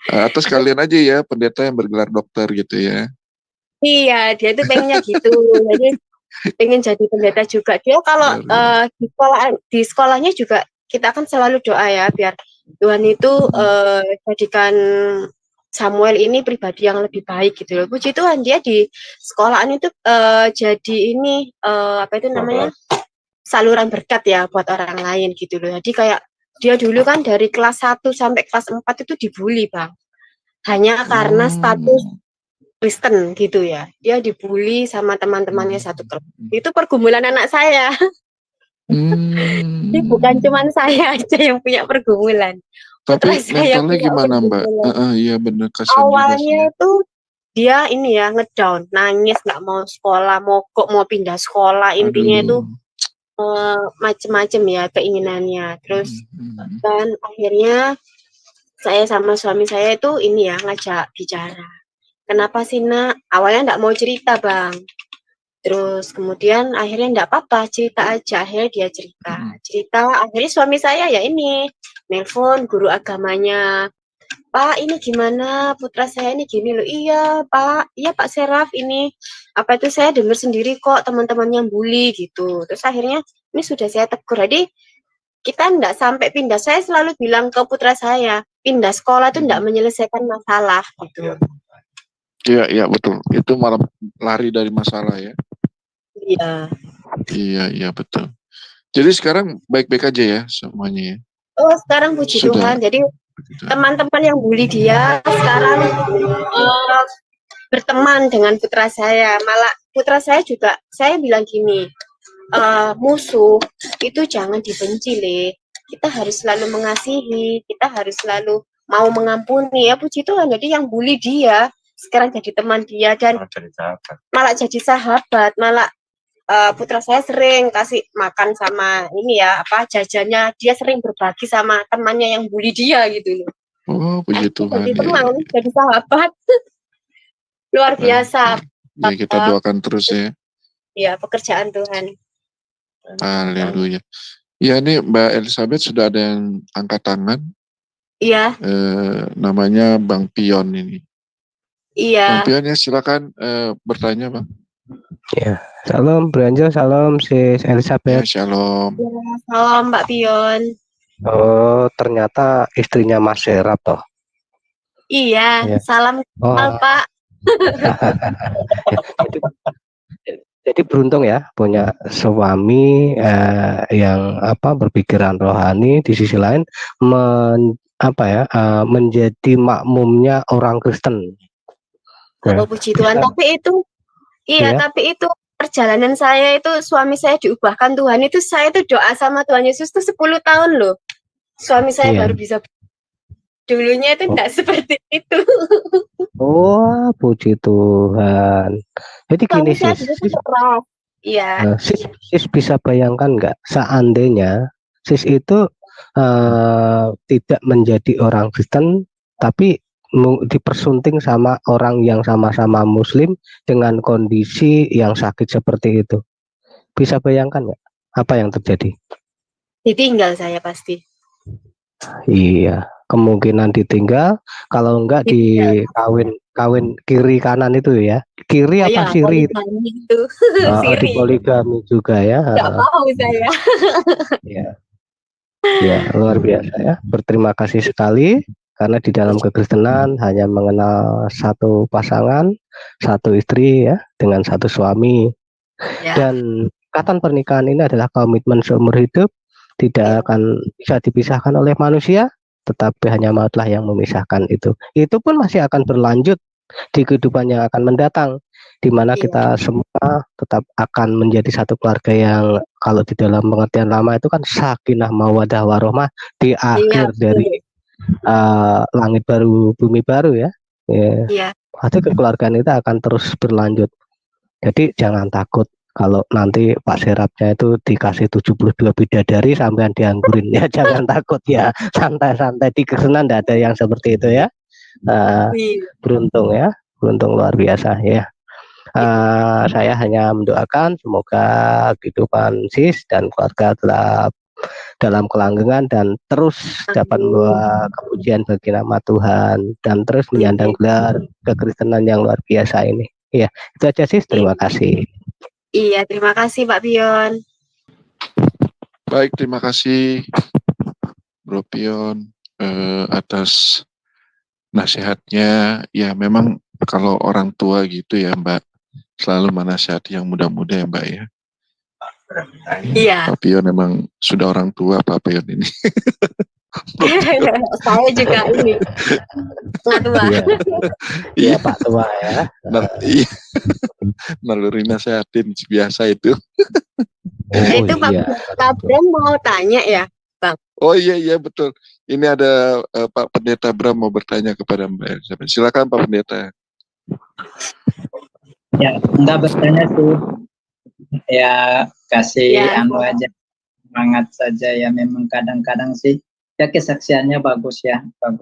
Atau sekalian aja ya pendeta yang bergelar dokter gitu ya. Iya, dia tuh pengennya gitu. Jadi pengen jadi pendeta juga. Dia kalau di sekolahnya juga kita kan selalu doa ya biar Tuhan itu jadikan Samuel ini pribadi yang lebih baik gitu loh. Puji Tuhan dia di sekolahan itu jadi ini apa itu namanya saluran berkat ya buat orang lain gitu loh. Jadi kayak dia dulu kan dari kelas 1 sampai kelas 4 itu dibully, Bang. Hanya karena status Kristen gitu ya. Dia dibully sama teman-temannya satu kelas. Itu pergumulan anak saya. Jadi bukan cuma saya aja yang punya pergumulan. Tapi saya mentalnya punya gimana Mbak? pergumulan. Iya bener, kasihan juga sih. Awalnya itu dia ini ya ngedown, nangis nggak mau sekolah, mogok mau pindah sekolah. Intinya itu macem-macem ya keinginannya. Terus kan akhirnya saya sama suami saya itu ini ya ngajak bicara. Kenapa sih nak? Awalnya nggak mau cerita bang. Terus kemudian akhirnya nggak apa-apa cerita aja. Akhirnya dia cerita. Akhirnya suami saya ya ini nelpon guru agamanya. Pak ini gimana putra saya ini gini loh. Iya Pak Seraf ini apa itu saya dengar sendiri kok teman-teman yang bully gitu. Terus akhirnya ini sudah saya tegur. Jadi kita nggak sampai pindah. Saya selalu bilang ke putra saya pindah sekolah itu nggak menyelesaikan masalah gitu. Iya betul. Itu malah lari dari masalah ya. Iya betul. Jadi sekarang baik-baik aja ya semuanya ya. Oh sekarang puji Tuhan. Jadi teman-teman yang bully dia sekarang berteman dengan putra saya. Malah putra saya juga saya bilang gini, musuh itu jangan dibenci le. Kita harus selalu mengasihi. Kita harus selalu mau mengampuni ya puji Tuhan. Jadi yang bully dia sekarang jadi teman dia dan malah jadi sahabat. Malah putra saya sering kasih makan sama ini ya apa jajannya, dia sering berbagi sama temannya yang bully dia gitu loh. Oh puji Tuhan. Jadi teman, jadi sahabat. Luar biasa. Ya kita doakan terus ya. Ya pekerjaan Tuhan. Haleluya. Ya ini Mbak Elizabeth sudah ada yang angkat tangan. Iya. Namanya Bang Pion ini. Iya. Bang Pion ya silakan bertanya Bang. Ya, salam Branjo, salam Sis Elizabeth. Ya, shalom. Ya, salam Mbak Pion. Oh, ternyata istrinya Mas Serap toh. Iya, ya. Salam Pak. Jadi beruntung ya punya suami yang berpikiran rohani, di sisi lain menjadi makmumnya orang Kristen. Oh, puji Tuhan. Tapi itu tapi itu perjalanan saya itu suami saya diubahkan Tuhan itu saya itu doa sama Tuhan Yesus tuh 10 tahun loh. Suami saya baru bisa. Dulunya itu enggak seperti itu. Oh, puji Tuhan. Jadi gini sis. Iya. Sis bisa bayangkan nggak seandainya sis itu tidak menjadi orang Kristen tapi dipersunting sama orang yang sama-sama Muslim dengan kondisi yang sakit seperti itu. Bisa bayangkan nggak apa yang terjadi? Ditinggal saya pasti. Iya, kemungkinan ditinggal, kalau enggak kawin kiri kanan itu ya. Kiri apa siri? Itu. Di poligami juga ya. Enggak mau saya. Ya, luar biasa ya. Berterima kasih sekali. Karena di dalam kekristenan hanya mengenal satu pasangan, satu istri ya, dengan satu suami. Ya. Dan ikatan pernikahan ini adalah komitmen seumur hidup, tidak akan bisa dipisahkan oleh manusia, tetapi hanya mautlah yang memisahkan itu. Itu pun masih akan berlanjut di kehidupan yang akan mendatang, di mana Iya. kita semua tetap akan menjadi satu keluarga yang kalau di dalam pengertian lama itu kan sakinah mawaddah warohmah di Iya, akhir dari langit baru bumi baru ya. Iya. Pasti kekeluargaan itu akan terus berlanjut. Jadi jangan takut kalau nanti Pak Serapnya itu dikasih 72 bidadari sampean dianggurin ya, jangan takut ya, santai-santai di Kristen tidak ada yang seperti itu ya. Iya. Beruntung ya, beruntung luar biasa ya. Saya hanya mendoakan semoga kehidupan sis dan keluarga tetap dalam kelanggengan dan terus dapat membawa kepujian bagi nama Tuhan dan terus menyandang gelar kekristenan yang luar biasa ini. Ya, itu aja sis. Terima kasih. Iya, terima kasih Pak Pion. Baik, terima kasih Bro Pion atas nasihatnya. Ya memang kalau orang tua gitu ya Mbak, selalu menasihati yang muda-muda ya Mbak ya. Iya. Pak Pion memang sudah orang tua Pak Pion ini. Saya juga ini nggak tua. Iya Pak tua ya. Naluri nasehatin biasa itu. Itu Pak Bram mau tanya ya Bang? Oh iya betul. Ini ada Pak Pendeta Bram mau bertanya kepada Mbak Elizabeth. Silakan Pak Pendeta. Ya, enggak bertanya tuh. Ya kasih aja semangat saja ya. Memang kadang-kadang sih ya kesaksiannya bagus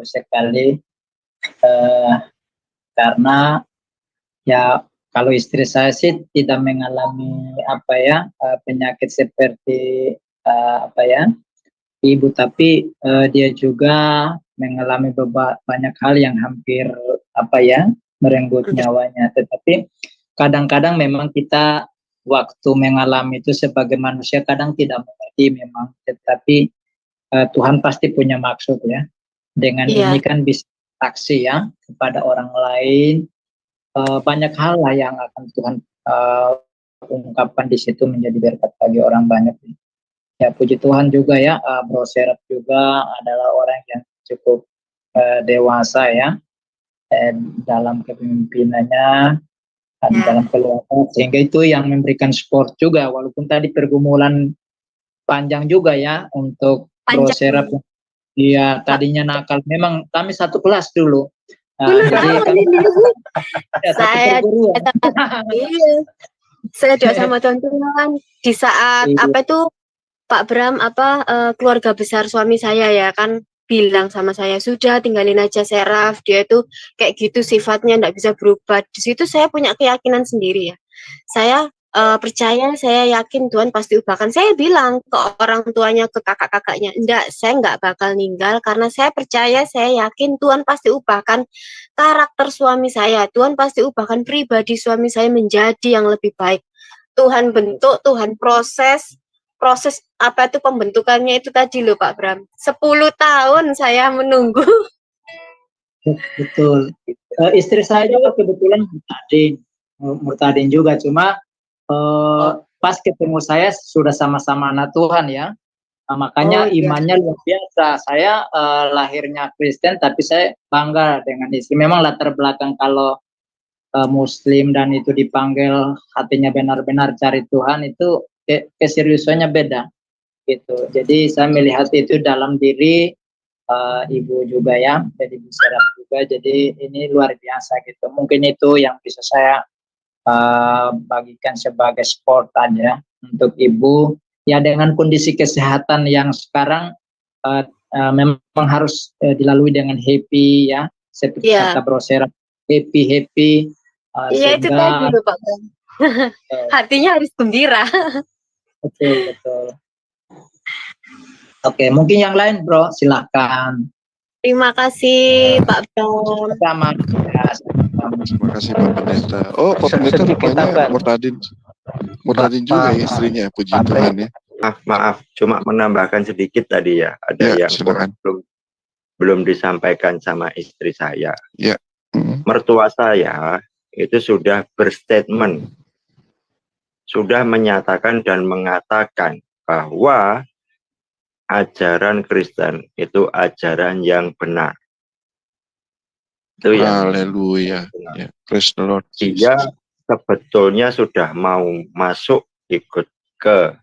sekali karena ya kalau istri saya sih tidak mengalami penyakit seperti ibu, tapi dia juga mengalami banyak hal yang hampir merenggut nyawanya. Tetapi kadang-kadang memang kita waktu mengalami itu sebagai manusia kadang tidak mengerti memang, tetapi Tuhan pasti punya maksud ya. Dengan ini kan bisa saksi ya kepada orang lain, banyak hal lah yang akan Tuhan ungkapkan di situ menjadi berkat bagi orang banyak. Ya puji Tuhan juga ya, Bro Serap juga adalah orang yang cukup dewasa ya dalam kepemimpinannya, dalam keluarga, sehingga itu yang memberikan support juga, walaupun tadi pergumulan panjang juga ya untuk Bro Serap. Iya, tadinya nakal. Memang kami satu kelas dulu. Jadi kami saya doa sama Tuhan di saat Pak Bram keluarga besar suami saya ya kan bilang sama saya, sudah tinggalin aja Seraf, dia itu kayak gitu sifatnya, enggak bisa berubah. Di situ saya punya keyakinan sendiri ya. Saya percaya, saya yakin Tuhan pasti ubahkan. Saya bilang ke orang tuanya, ke kakak-kakaknya, enggak, saya enggak bakal ninggal karena saya percaya, saya yakin Tuhan pasti ubahkan karakter suami saya. Tuhan pasti ubahkan pribadi suami saya menjadi yang lebih baik. Tuhan bentuk, Tuhan proses pembentukannya itu tadi loh Pak Bram. 10 tahun saya menunggu. Betul. Istri saya juga kebetulan murtadin juga, cuma pas ketemu saya sudah sama-sama anak Tuhan ya. Makanya imannya luar biasa. Saya lahirnya Kristen tapi saya bangga dengan istri. Memang latar belakang kalau Muslim dan itu dipanggil hatinya benar-benar cari Tuhan, itu keseriusannya beda gitu. Jadi saya melihat itu dalam diri ibu juga ya, jadi Ibu Serap juga. Jadi ini luar biasa gitu. Mungkin itu yang bisa saya bagikan sebagai support aja untuk ibu ya, dengan kondisi kesehatan yang sekarang memang harus dilalui dengan happy ya, seperti kata Bro Serap, happy iya itu tadi loh Pak Bram. Hatinya harus gembira. Betul. Oke, mungkin yang lain Bro silahkan. Terima kasih Pak Bram. Sama. Terima kasih Pak Pendeta. Oh Pak Pendeta rupanya murtadin juga ya istrinya, puji Tuhan ya. Maaf, cuma menambahkan sedikit tadi ya, ada yang belum disampaikan sama istri saya. Ya. Mertua saya itu sudah berstatement, sudah menyatakan dan mengatakan bahwa ajaran Kristen itu ajaran yang benar. Itu yang Haleluya. Ya, praise the Lord. dia Jesus. sebetulnya sudah mau masuk ikut ke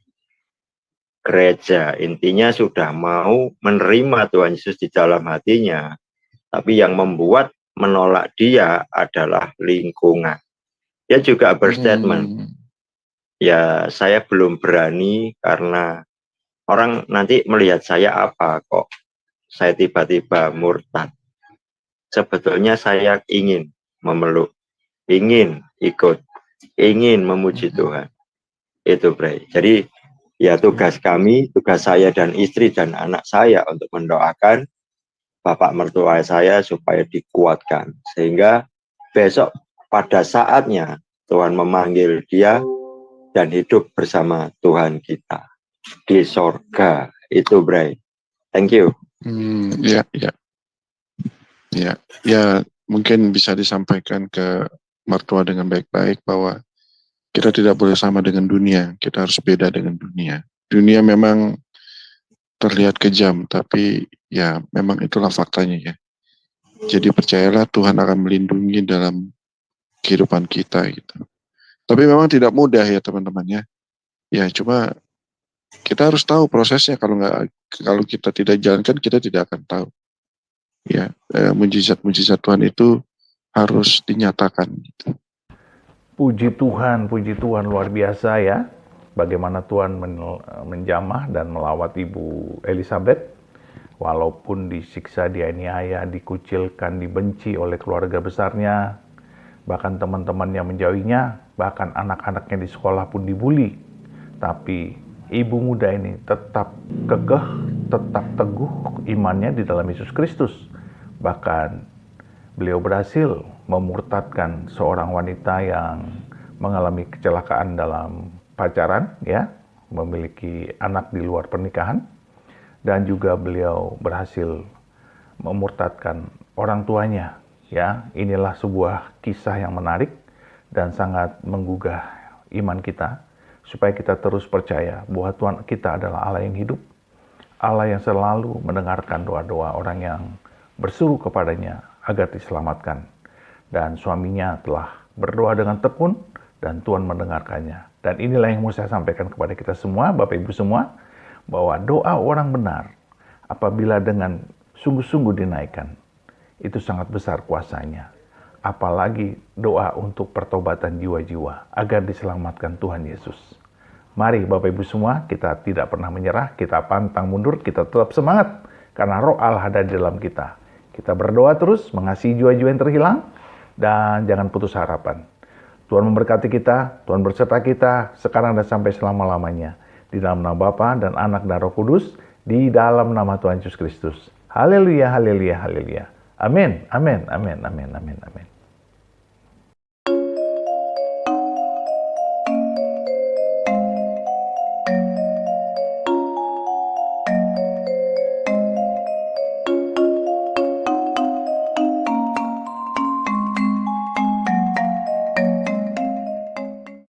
gereja. Intinya sudah mau menerima Tuhan Yesus di dalam hatinya. Tapi yang membuat menolak dia adalah lingkungan. Dia juga berstatement, ya saya belum berani karena orang nanti melihat saya apa kok saya tiba-tiba murtad. Sebetulnya saya ingin memeluk, ingin ikut, ingin memuji Tuhan. Itu Bray. Jadi ya tugas kami, tugas saya dan istri dan anak saya untuk mendoakan bapak mertua saya supaya dikuatkan. Sehingga besok pada saatnya Tuhan memanggil dia dan hidup bersama Tuhan kita di sorga. Itu Bray. Thank you. Ya, mungkin bisa disampaikan ke mertua dengan baik-baik bahwa kita tidak boleh sama dengan dunia, kita harus beda dengan dunia. Dunia memang terlihat kejam, tapi ya memang itulah faktanya ya. Jadi percayalah Tuhan akan melindungi dalam kehidupan kita gitu. Tapi memang tidak mudah ya teman-teman ya. Ya cuma kita harus tahu prosesnya, kalau kita tidak jalankan kita tidak akan tahu. Ya, mujizat-mujizat Tuhan itu harus dinyatakan gitu. Puji Tuhan luar biasa ya. Bagaimana Tuhan menjamah dan melawat Ibu Elizabeth. Walaupun disiksa, dianiaya, dikucilkan, dibenci oleh keluarga besarnya, bahkan teman-teman yang menjauhinya, bahkan anak-anaknya di sekolah pun dibully. Tapi ibu muda ini tetap kekeh, tetap teguh imannya di dalam Yesus Kristus. Bahkan beliau berhasil memurtadkan seorang wanita yang mengalami kecelakaan dalam pacaran, ya, memiliki anak di luar pernikahan, dan juga beliau berhasil memurtadkan orang tuanya, ya. Inilah sebuah kisah yang menarik dan sangat menggugah iman kita, supaya kita terus percaya bahwa Tuhan kita adalah Allah yang hidup, Allah yang selalu mendengarkan doa-doa orang yang berseru kepadanya agar diselamatkan. Dan suaminya telah berdoa dengan tekun dan Tuhan mendengarkannya. Dan inilah yang mau saya sampaikan kepada kita semua, Bapak Ibu semua, bahwa doa orang benar apabila dengan sungguh-sungguh dinaikkan, itu sangat besar kuasanya. Apalagi doa untuk pertobatan jiwa-jiwa agar diselamatkan Tuhan Yesus. Mari Bapak Ibu semua, kita tidak pernah menyerah, kita pantang mundur, kita tetap semangat karena Roh Allah ada di dalam kita. Kita berdoa terus, mengasihi jiwa-jiwa yang terhilang, dan jangan putus harapan. Tuhan memberkati kita, Tuhan berserta kita, sekarang dan sampai selama-lamanya. Di dalam nama Bapa dan Anak dan Roh Kudus, di dalam nama Tuhan Yesus Kristus. Haleluya, haleluya, haleluya. Amin, amin, amin, amin, amin, amin.